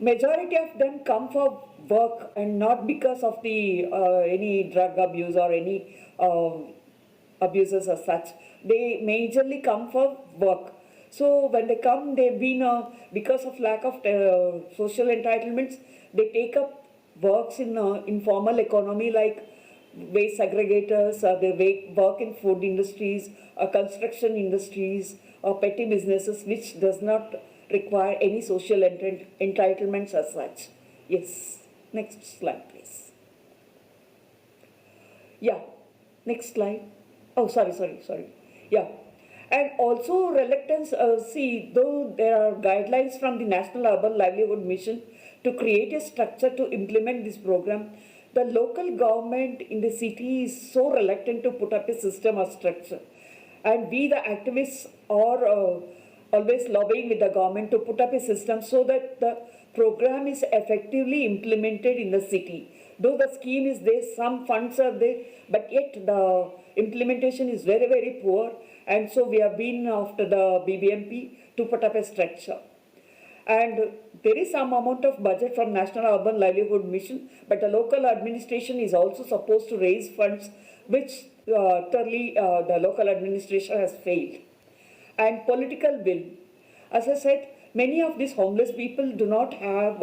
majority of them come for work and not because of the any drug abuse or any abuses as such. They majorly come for work. So when they come, they've been, because of lack of social entitlements, they take up works in informal economy like waste segregators, they work in food industries, construction industries, or petty businesses which does not require any social entitlements as such. Yes, next slide please. Yeah, next slide. Oh, sorry. Yeah. And also reluctance, see, though there are guidelines from the National Urban Livelihood Mission to create a structure to implement this program, the local government in the city is so reluctant to put up a system or structure. And we, the activists, are always lobbying with the government to put up a system so that the program is effectively implemented in the city. Though the scheme is there, some funds are there, but yet the implementation is very, very poor. And so we have been after the BBMP to put up a structure. And there is some amount of budget from National Urban Livelihood Mission, but the local administration is also supposed to raise funds, which utterly the local administration has failed. And political will. As I said, many of these homeless people do not have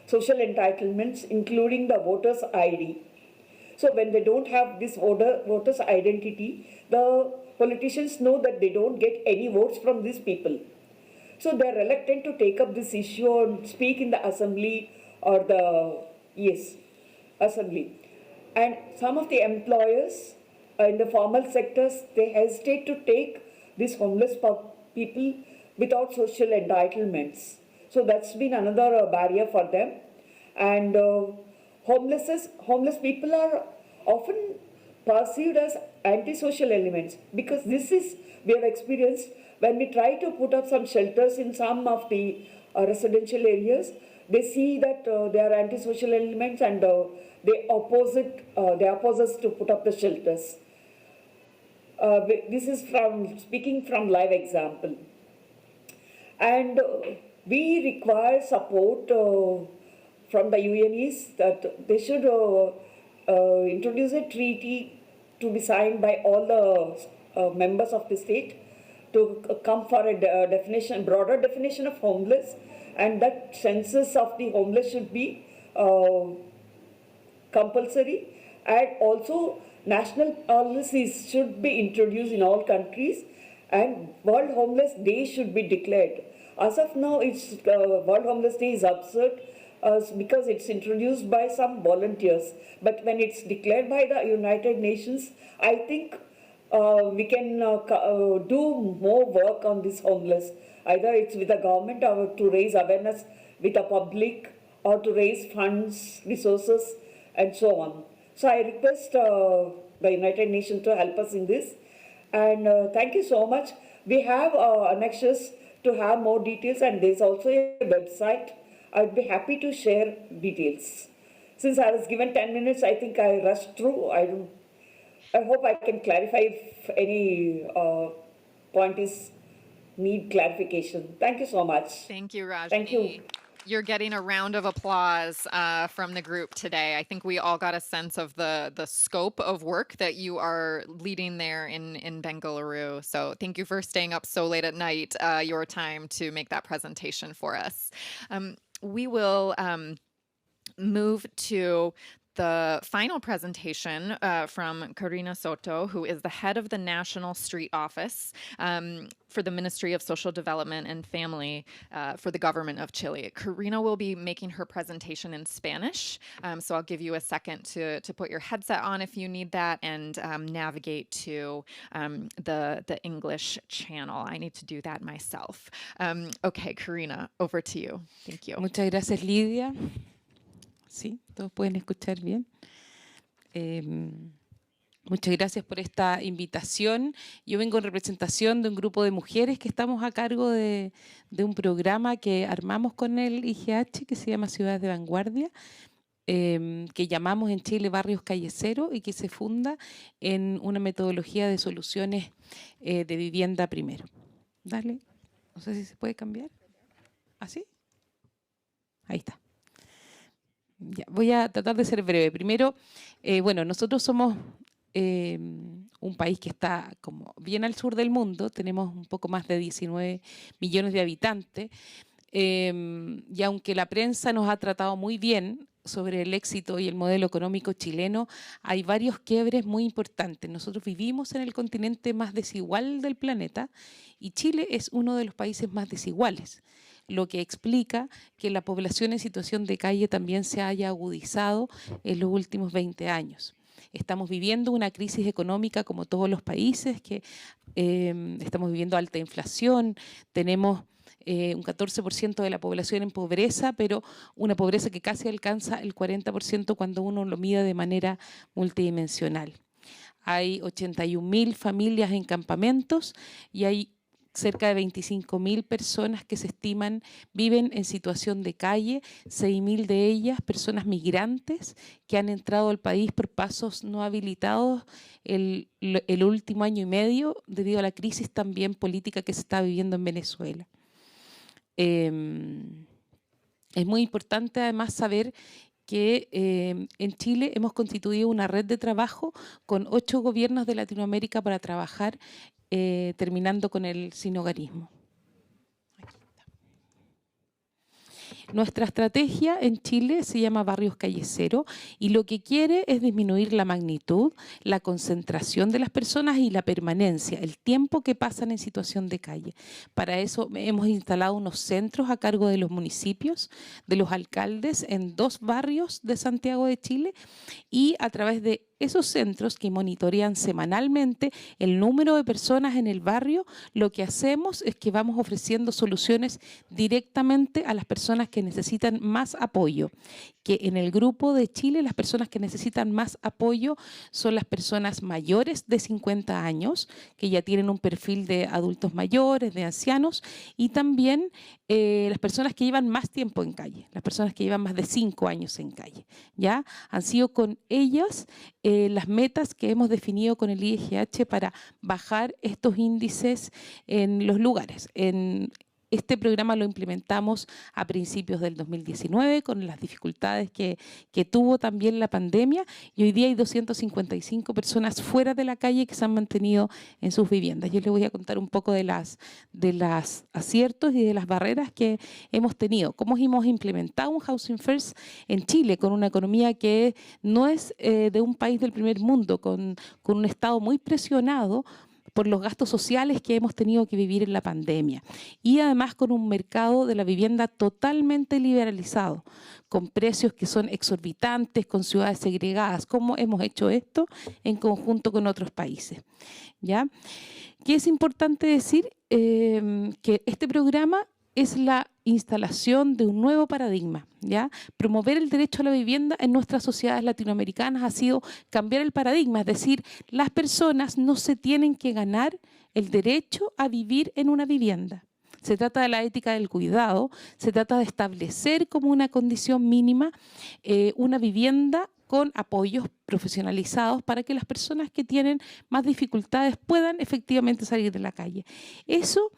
social entitlements, including the voter's ID. So when they don't have this voter's identity, the politicians know that they don't get any votes from these people. So they're reluctant to take up this issue and speak in the assembly or assembly. And some of the employers in the formal sectors, they hesitate to take these homeless people without social entitlements. So that's been another barrier for them. And homeless people are often perceived as antisocial elements, because this is, we have experienced when we try to put up some shelters in some of the residential areas, they see that they are antisocial elements and they oppose us to put up the shelters. This is speaking from live example. And we require support from the UNEs that they should introduce a treaty to be signed by all the members of the state to come for a broader definition of homeless, and that census of the homeless should be compulsory, and also national policies should be introduced in all countries, and World Homeless Day should be declared. As of now, World Homeless Day is absurd because it's introduced by some volunteers, but when it's declared by the United Nations, I think we can do more work on this homeless. Either it's with the government or to raise awareness with the public, or to raise funds, resources, and so on. So I request the United Nations to help us in this. And thank you so much. We have annexures to have more details, and there's also a website. I'd be happy to share details. Since I was given 10 minutes, I think I rushed through. I hope I can clarify if any point need clarification. Thank you so much. Thank you, Rajni. Thank you. You're getting a round of applause from the group today. I think we all got a sense of the scope of work that you are leading there in Bengaluru. So thank you for staying up so late at night, your time, to make that presentation for us. We will move to the final presentation from Karina Soto, who is the head of the National Street Office for the Ministry of Social Development and Family for the government of Chile. Karina will be making her presentation in Spanish, so I'll give you a second to put your headset on if you need that, and navigate to the English channel. I need to do that myself. Okay, Karina, over to you. Thank you. Muchas gracias, Lidia. ¿Sí? ¿Todos pueden escuchar bien? Muchas gracias por esta invitación. Yo vengo en representación de un grupo de mujeres que estamos a cargo de un programa que armamos con el IGH que se llama Ciudades de Vanguardia, que llamamos en Chile Barrios Calle Cero y que se funda en una metodología de soluciones de vivienda primero. Dale, no sé si se puede cambiar. ¿Así? Ahí está. Ya, voy a tratar de ser breve. Primero, bueno, nosotros somos un país que está como bien al sur del mundo, tenemos un poco más de 19 millones de habitantes, y aunque la prensa nos ha tratado muy bien sobre el éxito y el modelo económico chileno, hay varios quiebres muy importantes. Nosotros vivimos en el continente más desigual del planeta y Chile es uno de los países más desiguales, lo que explica que la población en situación de calle también se haya agudizado en los últimos 20 años. Estamos viviendo una crisis económica como todos los países, que estamos viviendo alta inflación, tenemos un 14% de la población en pobreza, pero una pobreza que casi alcanza el 40% cuando uno lo mide de manera multidimensional. Hay 81.000 familias en campamentos y hay cerca de 25.000 personas que se estiman viven en situación de calle, 6.000 de ellas personas migrantes que han entrado al país por pasos no habilitados el último año y medio debido a la crisis también política que se está viviendo en Venezuela. Es muy importante además saber que en Chile hemos constituido una red de trabajo con 8 gobiernos de Latinoamérica para trabajar terminando con el sinhogarismo. Nuestra estrategia en Chile se llama Barrios Calle Cero y lo que quiere es disminuir la magnitud, la concentración de las personas y la permanencia, el tiempo que pasan en situación de calle. Para eso hemos instalado unos centros a cargo de los municipios, de los alcaldes en 2 barrios de Santiago de Chile y a través de esos centros que monitorean semanalmente el número de personas en el barrio, lo que hacemos es que vamos ofreciendo soluciones directamente a las personas que necesitan más apoyo. Que en el grupo de Chile las personas que necesitan más apoyo son las personas mayores de 50 años, que ya tienen un perfil de adultos mayores, de ancianos, y también las personas que llevan más tiempo en calle, las personas que llevan más de 5 años en calle. ¿Ya? Han sido con ellas las metas que hemos definido con el IGH para bajar estos índices en los lugares. Este programa lo implementamos a principios del 2019 con las dificultades que tuvo también la pandemia y hoy día hay 255 personas fuera de la calle que se han mantenido en sus viviendas. Yo les voy a contar un poco de las aciertos y de las barreras que hemos tenido. Cómo hemos implementado un Housing First en Chile con una economía que no es de un país del primer mundo, con un Estado muy presionado por los gastos sociales que hemos tenido que vivir en la pandemia y además con un mercado de la vivienda totalmente liberalizado, con precios que son exorbitantes, con ciudades segregadas. ¿Cómo hemos hecho esto en conjunto con otros países? ¿Ya? ¿Qué es importante decir? Que este programa es la instalación de un nuevo paradigma, ¿ya? Promover el derecho a la vivienda en nuestras sociedades latinoamericanas ha sido cambiar el paradigma, es decir, las personas no se tienen que ganar el derecho a vivir en una vivienda. Se trata de la ética del cuidado, se trata de establecer como una condición mínima una vivienda con apoyos profesionalizados para que las personas que tienen más dificultades puedan efectivamente salir de la calle. Eso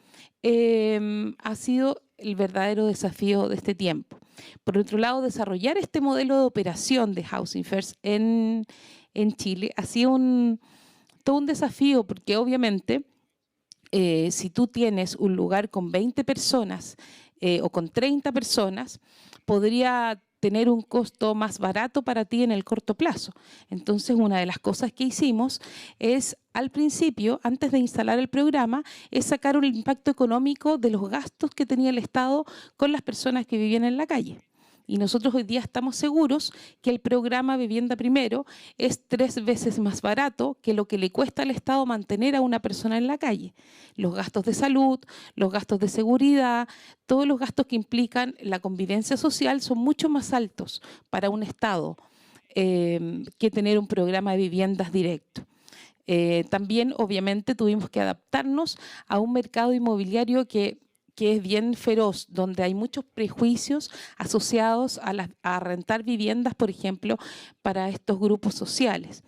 ha sido el verdadero desafío de este tiempo. Por otro lado, desarrollar este modelo de operación de Housing First en Chile ha sido todo un desafío porque obviamente si tú tienes un lugar con 20 personas o con 30 personas, podría tener un costo más barato para ti en el corto plazo. Entonces, una de las cosas que hicimos es, al principio, antes de instalar el programa, es sacar un impacto económico de los gastos que tenía el Estado con las personas que vivían en la calle. Y nosotros hoy día estamos seguros que el programa Vivienda Primero es 3 veces más barato que lo que le cuesta al Estado mantener a una persona en la calle. Los gastos de salud, los gastos de seguridad, todos los gastos que implican la convivencia social son mucho más altos para un Estado que tener un programa de viviendas directo. También, obviamente, tuvimos que adaptarnos a un mercado inmobiliario que es bien feroz, donde hay muchos prejuicios asociados a rentar viviendas, por ejemplo, para estos grupos sociales.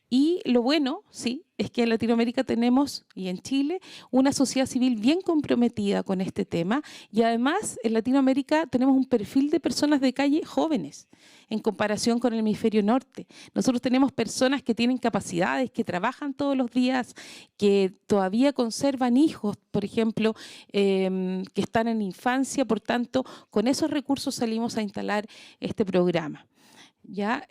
Y lo bueno, sí, es que en Latinoamérica tenemos, y en Chile, una sociedad civil bien comprometida con este tema, y además en Latinoamérica tenemos un perfil de personas de calle jóvenes en comparación con el hemisferio norte. Nosotros tenemos personas que tienen capacidades, que trabajan todos los días, que todavía conservan hijos, por ejemplo, que están en infancia. Por tanto, con esos recursos salimos a instalar este programa. ¿Ya?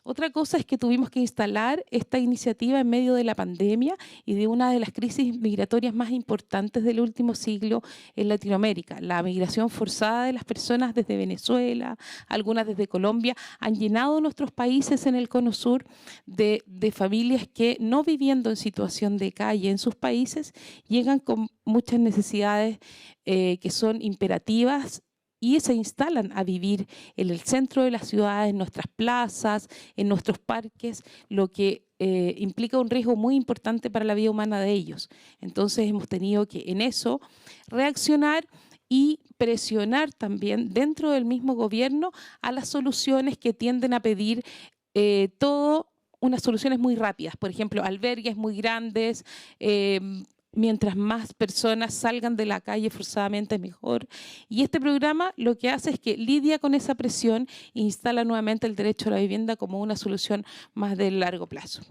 Otra cosa es que tuvimos que instalar esta iniciativa en medio de la pandemia y de una de las crisis migratorias más importantes del último siglo en Latinoamérica. La migración forzada de las personas desde Venezuela, algunas desde Colombia, han llenado nuestros países en el Cono Sur de familias que, no viviendo en situación de calle en sus países, llegan con muchas necesidades que son imperativas y se instalan a vivir en el centro de las ciudades, en nuestras plazas, en nuestros parques, lo que implica un riesgo muy importante para la vida humana de ellos. Entonces hemos tenido que en eso reaccionar y presionar también dentro del mismo gobierno a las soluciones que tienden a pedir unas soluciones muy rápidas, por ejemplo, albergues muy grandes, mientras más personas salgan de la calle forzadamente mejor. Y este programa lo que hace es que lidia con esa presión e instala nuevamente el derecho a la vivienda como una solución más de largo plazo.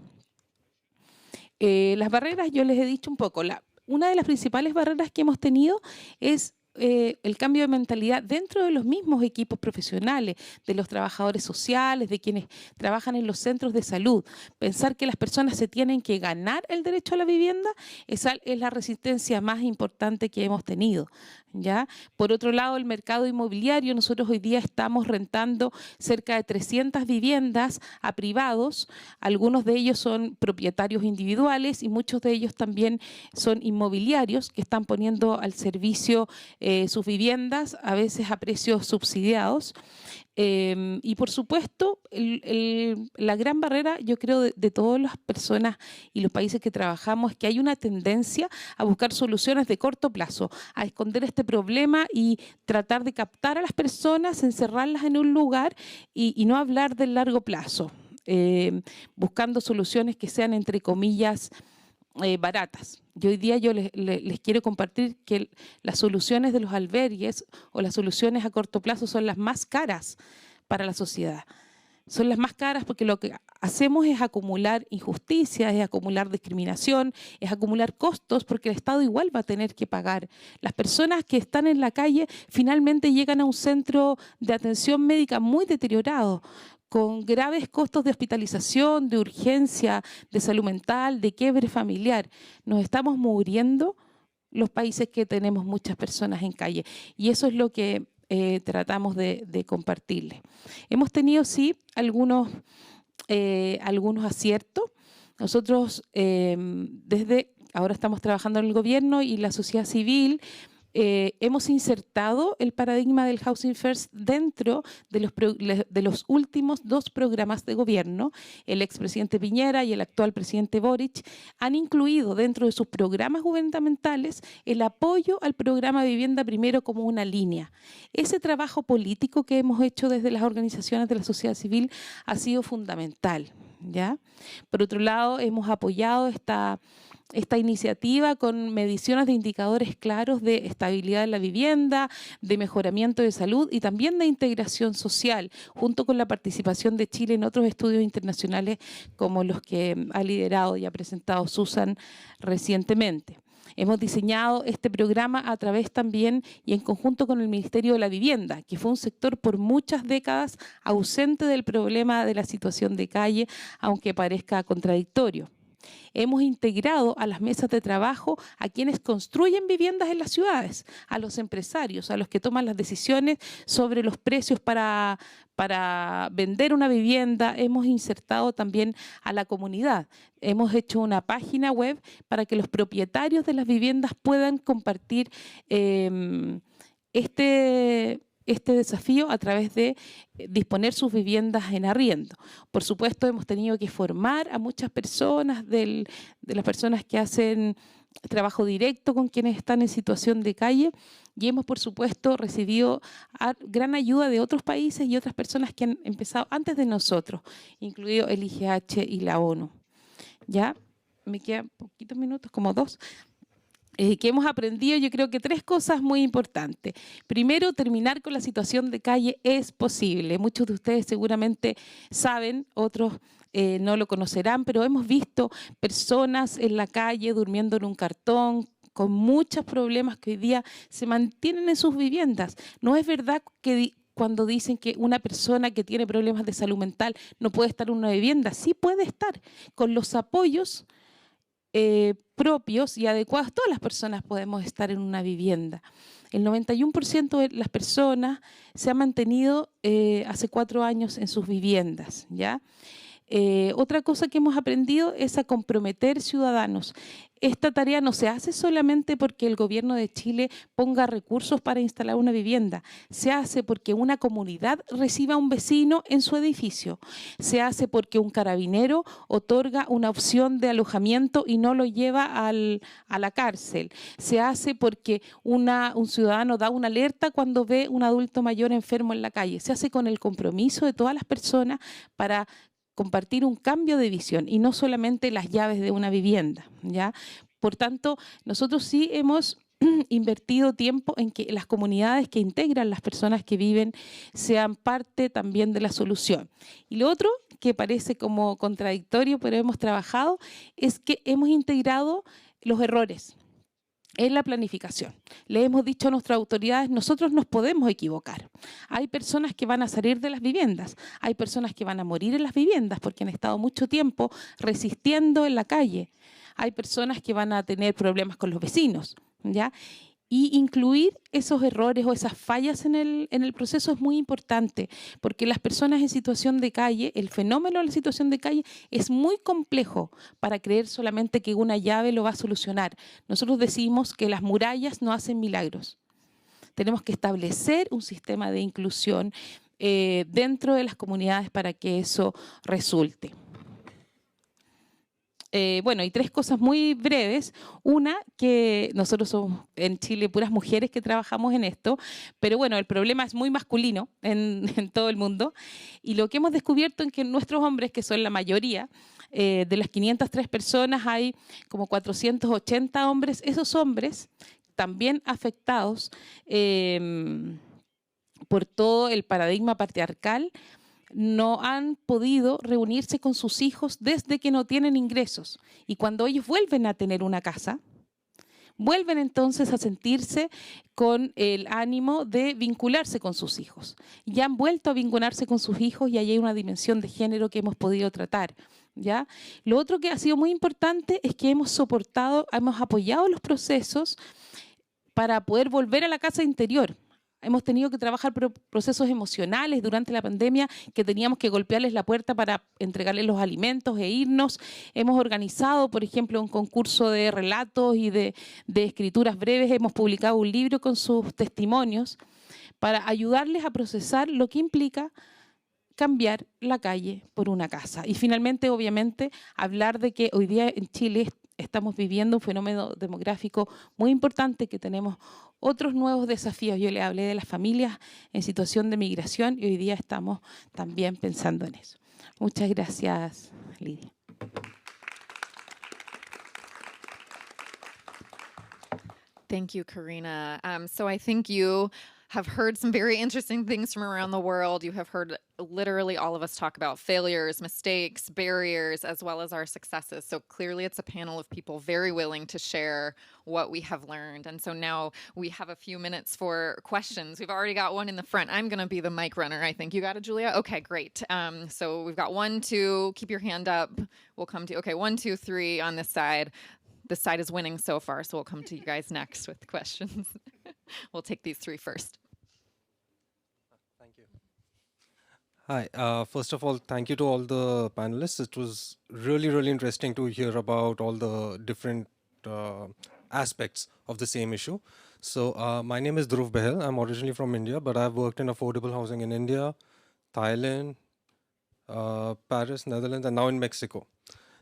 Las barreras, yo les he dicho un poco, una de las principales barreras que hemos tenido es el cambio de mentalidad dentro de los mismos equipos profesionales, de los trabajadores sociales, de quienes trabajan en los centros de salud. Pensar que las personas se tienen que ganar el derecho a la vivienda es la resistencia más importante que hemos tenido, ¿ya? Por otro lado, el mercado inmobiliario, nosotros hoy día estamos rentando cerca de 300 viviendas a privados. Algunos de ellos son propietarios individuales y muchos de ellos también son inmobiliarios que están poniendo al servicio sus viviendas, a veces a precios subsidiados. Y por supuesto, la gran barrera, yo creo, de todas las personas y los países que trabajamos es que hay una tendencia a buscar soluciones de corto plazo, a esconder este problema y tratar de captar a las personas, encerrarlas en un lugar y no hablar del largo plazo, buscando soluciones que sean, entre comillas, baratas. Y hoy día yo les quiero compartir que las soluciones de los albergues o las soluciones a corto plazo son las más caras para la sociedad. Son las más caras porque lo que hacemos es acumular injusticia, es acumular discriminación, es acumular costos, porque el Estado igual va a tener que pagar. Las personas que están en la calle finalmente llegan a un centro de atención médica muy deteriorado, con graves costos de hospitalización, de urgencia, de salud mental, de quiebre familiar. Nos estamos muriendo los países que tenemos muchas personas en calle. Y eso es lo que tratamos de compartirles. Hemos tenido, sí, algunos aciertos. Nosotros, ahora estamos trabajando en el gobierno y la sociedad civil, hemos insertado el paradigma del Housing First dentro de los últimos 2 programas de gobierno. El expresidente Piñera y el actual presidente Boric han incluido dentro de sus programas gubernamentales el apoyo al programa Vivienda Primero como una línea. Ese trabajo político que hemos hecho desde las organizaciones de la sociedad civil ha sido fundamental, ¿ya? Por otro lado, hemos apoyado esta iniciativa con mediciones de indicadores claros de estabilidad de la vivienda, de mejoramiento de salud y también de integración social, junto con la participación de Chile en otros estudios internacionales como los que ha liderado y ha presentado Susan recientemente. Hemos diseñado este programa a través también y en conjunto con el Ministerio de la Vivienda, que fue un sector por muchas décadas ausente del problema de la situación de calle, aunque parezca contradictorio. Hemos integrado a las mesas de trabajo a quienes construyen viviendas en las ciudades, a los empresarios, a los que toman las decisiones sobre los precios para vender una vivienda. Hemos insertado también a la comunidad. Hemos hecho una página web para que los propietarios de las viviendas puedan compartir este desafío a través de disponer sus viviendas en arriendo. Por supuesto, hemos tenido que formar a muchas personas de las personas que hacen trabajo directo con quienes están en situación de calle y hemos, por supuesto, recibido gran ayuda de otros países y otras personas que han empezado antes de nosotros, incluido el IGH y la ONU. Ya me quedan poquitos minutos, como 2. Que hemos aprendido, yo creo que 3 cosas muy importantes. Primero, terminar con la situación de calle es posible. Muchos de ustedes seguramente saben, otros no lo conocerán, pero hemos visto personas en la calle durmiendo en un cartón, con muchos problemas que hoy día se mantienen en sus viviendas. No es verdad que cuando dicen que una persona que tiene problemas de salud mental no puede estar en una vivienda. Sí puede estar, con los apoyos propios y adecuados. Todas las personas podemos estar en una vivienda. El 91% de las personas se han mantenido hace 4 años en sus viviendas, ¿ya? Otra cosa que hemos aprendido es a comprometer ciudadanos. Esta tarea no se hace solamente porque el gobierno de Chile ponga recursos para instalar una vivienda. Se hace porque una comunidad reciba a un vecino en su edificio. Se hace porque un carabinero otorga una opción de alojamiento y no lo lleva a la cárcel. Se hace porque un ciudadano da una alerta cuando ve un adulto mayor enfermo en la calle. Se hace con el compromiso de todas las personas para compartir un cambio de visión y no solamente las llaves de una vivienda, ¿ya? Por tanto, nosotros sí hemos invertido tiempo en que las comunidades que integran las personas que viven sean parte también de la solución. Y lo otro, que parece como contradictorio, pero hemos trabajado, es que hemos integrado los errores en la planificación. Le hemos dicho a nuestras autoridades, nosotros nos podemos equivocar. Hay personas que van a salir de las viviendas, hay personas que van a morir en las viviendas porque han estado mucho tiempo resistiendo en la calle. Hay personas que van a tener problemas con los vecinos, ¿ya? Y incluir esos errores o esas fallas en el proceso es muy importante, porque las personas en situación de calle, el fenómeno de la situación de calle es muy complejo para creer solamente que una llave lo va a solucionar. Nosotros decimos que las murallas no hacen milagros. Tenemos que establecer un sistema de inclusión dentro de las comunidades para que eso resulte. Bueno, y 3 cosas muy breves. Una, que nosotros somos en Chile puras mujeres que trabajamos en esto, pero bueno, el problema es muy masculino en todo el mundo. Y lo que hemos descubierto es que nuestros hombres, que son la mayoría, de las 503 personas hay como 480 hombres. Esos hombres también afectados por todo el paradigma patriarcal, no han podido reunirse con sus hijos desde que no tienen ingresos. Y cuando ellos vuelven a tener una casa, vuelven entonces a sentirse con el ánimo de vincularse con sus hijos. Y han vuelto a vincularse con sus hijos y ahí hay una dimensión de género que hemos podido tratar, ¿ya? Lo otro que ha sido muy importante es que hemos apoyado los procesos para poder volver a la casa interior. Hemos tenido que trabajar procesos emocionales durante la pandemia, que teníamos que golpearles la puerta para entregarles los alimentos e irnos. Hemos organizado, por ejemplo, un concurso de relatos y de escrituras breves. Hemos publicado un libro con sus testimonios para ayudarles a procesar lo que implica cambiar la calle por una casa. Y finalmente, obviamente, hablar de que hoy día en Chile estamos viviendo un fenómeno demográfico muy importante, que tenemos otros nuevos desafíos. Yo le hablé de las familias en situación de migración y hoy día estamos también pensando en eso. Muchas gracias, Lidia. Thank you, Karina. So I think you have heard some very interesting things from around the world. You have heard literally all of us talk about failures, mistakes, barriers, as well as our successes. So clearly it's a panel of people very willing to share what we have learned. And so now we have a few minutes for questions. We've already got one in the front. I'm going to be the mic runner, I think. You got it, Julia? Okay, great. So we've got 1, 2, keep your hand up. We'll come to, okay, 1, 2, 3 on this side. This side is winning so far, so we'll come to you guys next with questions. We'll take these 3 first. Thank you. Hi. First of all, thank you to all the panelists. It was really, really interesting to hear about all the different aspects of the same issue. So my name is Dhruv Behel. I'm originally from India, but I've worked in affordable housing in India, Thailand, Paris, Netherlands, and now in Mexico.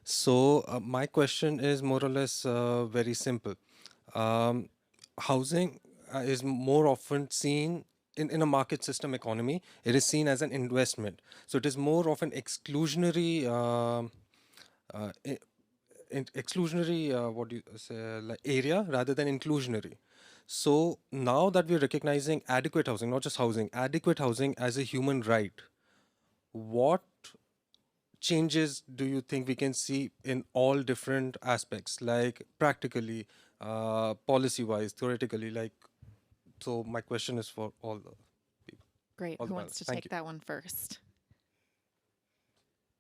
So my question is more or less very simple. Housing is more often seen in a market system economy. It is seen as an investment. So it is more of an exclusionary what do you say, like area rather than inclusionary. So now that we're recognizing adequate housing, not just housing, adequate housing as a human right, what changes do you think we can see in all different aspects, like practically, policy-wise, theoretically, like, so my question is for all the people. Great. All Who the wants to panelists. Thank take that one first?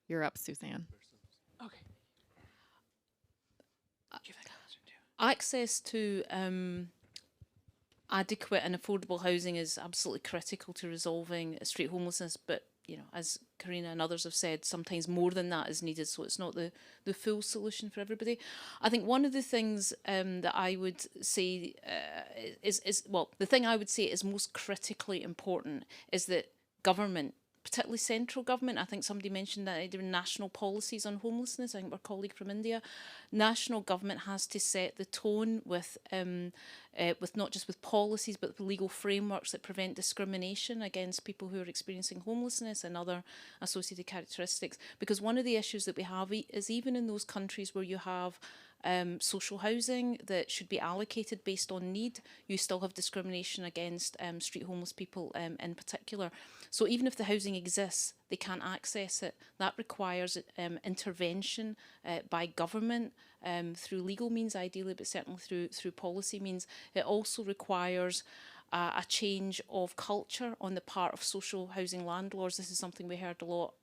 You're up, Suzanne. Okay. Access to adequate and affordable housing is absolutely critical to resolving street homelessness, but you know, as Karina and others have said, sometimes more than that is needed, so it's not the full solution for everybody. I think one of the things that I would say the thing I would say is most critically important is that government, particularly central government, I think somebody mentioned that there are national policies on homelessness, I think our colleague from India, national government has to set the tone with not just with policies, but with legal frameworks that prevent discrimination against people who are experiencing homelessness and other associated characteristics. Because one of the issues that we have is even in those countries where you have social housing that should be allocated based on need, you still have discrimination against street homeless people in particular. So even if the housing exists, they can't access it. That requires intervention by government through legal means ideally, but certainly through policy means. It also requires a change of culture on the part of social housing landlords. This is something we heard a lot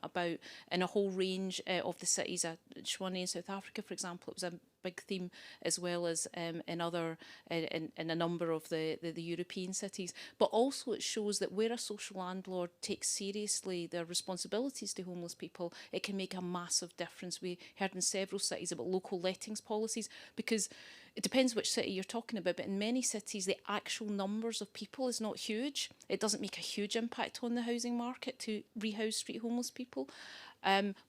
about in a whole range of the cities. Shwani in South Africa, for example, it was a big theme, as well as in a number of the European cities. But also it shows that where a social landlord takes seriously their responsibilities to homeless people, it can make a massive difference. We heard in several cities about local lettings policies, because it depends which city you're talking about, but in many cities the actual numbers of people is not huge. It doesn't make a huge impact on the housing market to rehouse street homeless people,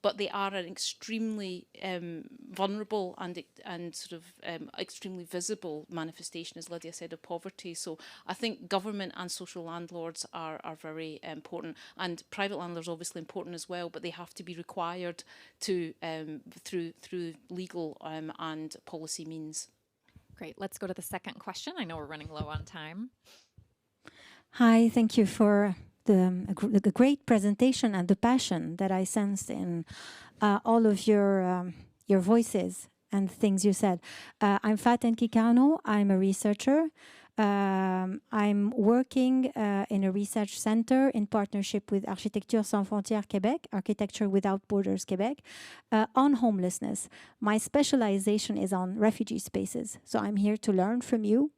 but they are an extremely vulnerable and sort of extremely visible manifestation, as Lydia said, of poverty. So I think government and social landlords are very important, and private landlords are obviously important as well, but they have to be required to through legal and policy means. Great. Let's go to the second question. I know we're running low on time. Hi, thank you for the great presentation and the passion that I sensed in all of your voices and things you said. I'm Faten Kikano. I'm a researcher. I'm working in a research center in partnership with Architecture Sans Frontières Québec, Architecture Without Borders Québec, on homelessness. My specialization is on refugee spaces, so I'm here to learn from you.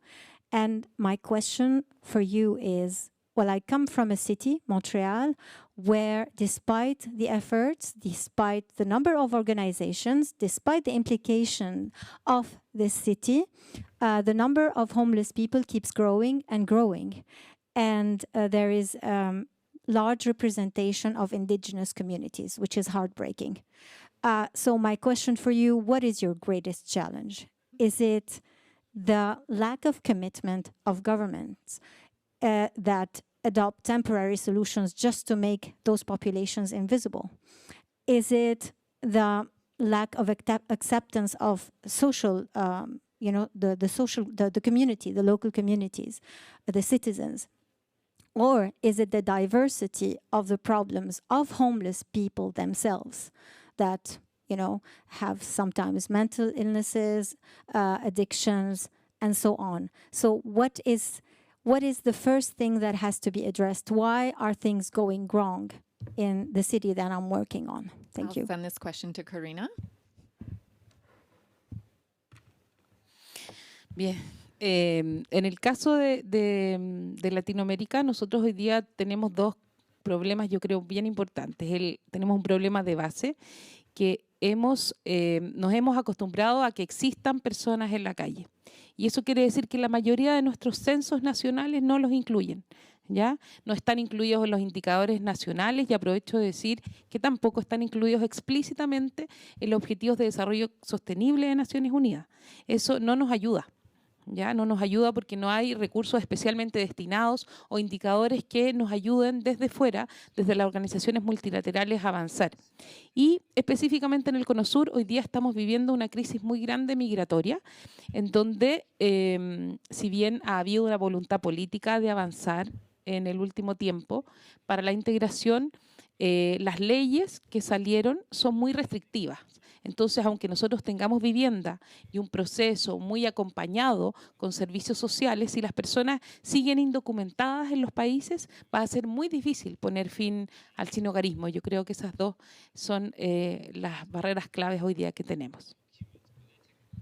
And my question for you is, well, I come from a city, Montreal, where despite the efforts, despite the number of organizations, despite the implication of this city, the number of homeless people keeps growing and growing. And there is large representation of indigenous communities, which is heartbreaking. So my question for you, what is your greatest challenge? Is it the lack of commitment of governments that adopt temporary solutions just to make those populations invisible? Is it the lack of acceptance of social, the community, the local communities, the citizens? Or is it the diversity of the problems of homeless people themselves that, you know, have sometimes mental illnesses, addictions, and so on? So what is the first thing that has to be addressed? Why are things going wrong in the city that I'm working on? Thank you. I'll send this question to Karina. Bien. En el caso de Latinoamérica, nosotros hoy día tenemos dos problemas, yo creo, bien importantes. Tenemos un problema de base, que nos hemos acostumbrado a que existan personas en la calle. Y eso quiere decir que la mayoría de nuestros censos nacionales no los incluyen, ¿ya? No están incluidos en los indicadores nacionales, y aprovecho de decir que tampoco están incluidos explícitamente en los Objetivos de Desarrollo Sostenible de Naciones Unidas. Eso no nos ayuda. ¿Ya? No nos ayuda porque no hay recursos especialmente destinados o indicadores que nos ayuden desde fuera, desde las organizaciones multilaterales, a avanzar. Y específicamente en el Cono Sur, hoy día estamos viviendo una crisis muy grande migratoria, en donde, si bien ha habido una voluntad política de avanzar en el último tiempo para la integración, las leyes que salieron son muy restrictivas. Entonces, aunque nosotros tengamos vivienda y un proceso muy acompañado con servicios sociales, si las personas siguen indocumentadas en los países, va a ser muy difícil poner fin al sinhogarismo. Yo creo que esas dos son las barreras claves hoy día que tenemos.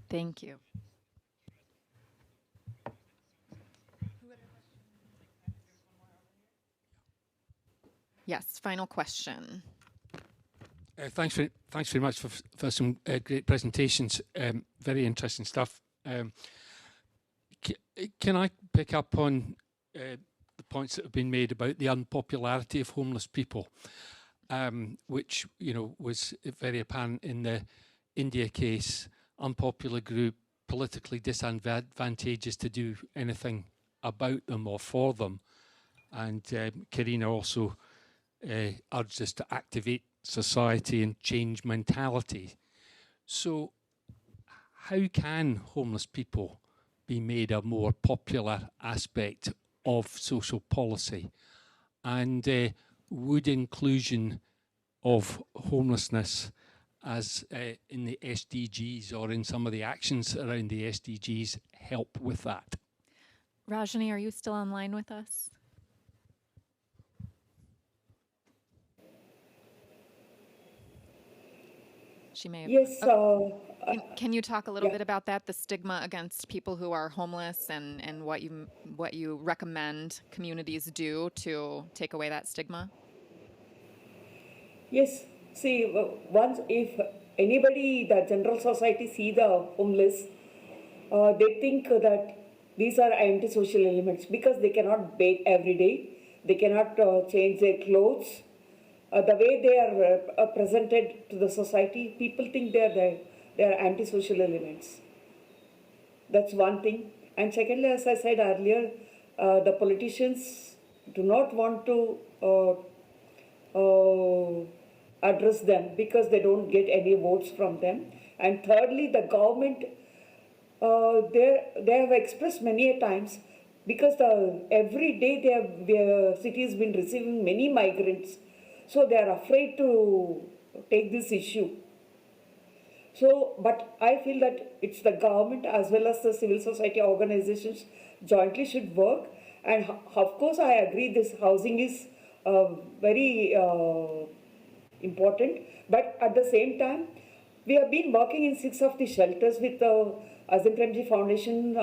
Thank you. Yes, final question. Thanks very much for some great presentations. Very interesting stuff. Can I pick up on the points that have been made about the unpopularity of homeless people, which was very apparent in the India case? Unpopular group, politically disadvantageous to do anything about them or for them, and Karina also urged us to activate society and change mentality. So how can homeless people be made a more popular aspect of social policy? And would inclusion of homelessness as in the SDGs or in some of the actions around the SDGs help with that? Rajani, are you still online with us? She may have. Yes. Can you talk a little yeah. bit about that, the stigma against people who are homeless, and what you recommend communities do to take away that stigma? Yes. See, once if anybody, the general society see the homeless, they think that these are antisocial elements because they cannot bathe every day, they cannot change their clothes. The way they are presented to the society, people think they are antisocial elements. That's one thing. And secondly, as I said earlier, the politicians do not want to address them because they don't get any votes from them. And thirdly, the government, they have expressed many a times, because every day their city has been receiving many migrants, so they are afraid to take this issue. So, but I feel that it's the government as well as the civil society organizations jointly should work. And of course, I agree this housing is very important. But at the same time, we have been working in 6 of the shelters with the Azim Premji Foundation,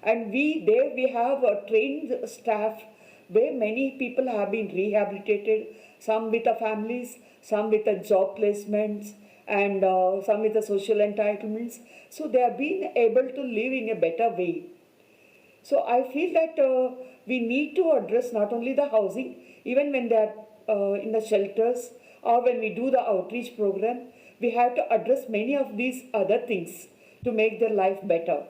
and we have a trained staff where many people have been rehabilitated, some with the families, some with the job placements, and some with the social entitlements. So they have been able to live in a better way. So I feel that we need to address not only the housing, even when they are in the shelters or when we do the outreach program, we have to address many of these other things to make their life better.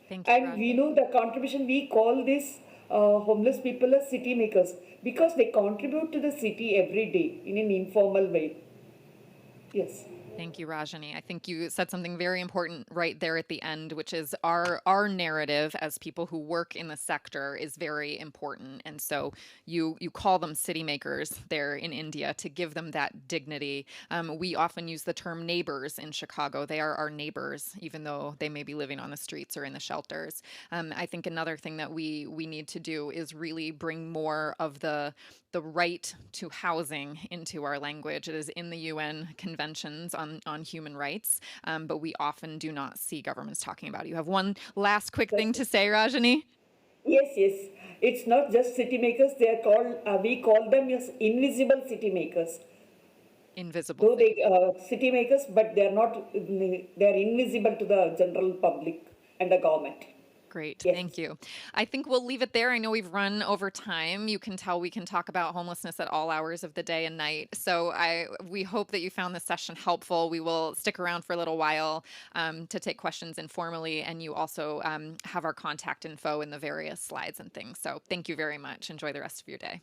Thank you, and Raj. we know the contribution, we call this homeless people as city makers because they contribute to the city every day in an informal way. Yes. Thank you, Rajani. I think you said something very important right there at the end, which is our narrative as people who work in the sector is very important. And so you call them city makers there in India to give them that dignity. We often use the term neighbors in Chicago. They are our neighbors, even though they may be living on the streets or in the shelters. I think another thing that we need to do is really bring more of the right to housing into our language. It is in the UN conventions on human rights, but we often do not see governments talking about it. You have one last quick thing to say, Rajani? Yes. It's not just city makers. They are called, we call them as invisible city makers. Invisible. Though they city makers, but they're invisible to the general public and the government. Great. Yes. Thank you. I think we'll leave it there. I know we've run over time. You can tell we can talk about homelessness at all hours of the day and night. So we hope that you found this session helpful. We will stick around for a little while to take questions informally. And you also have our contact info in the various slides and things. So thank you very much. Enjoy the rest of your day.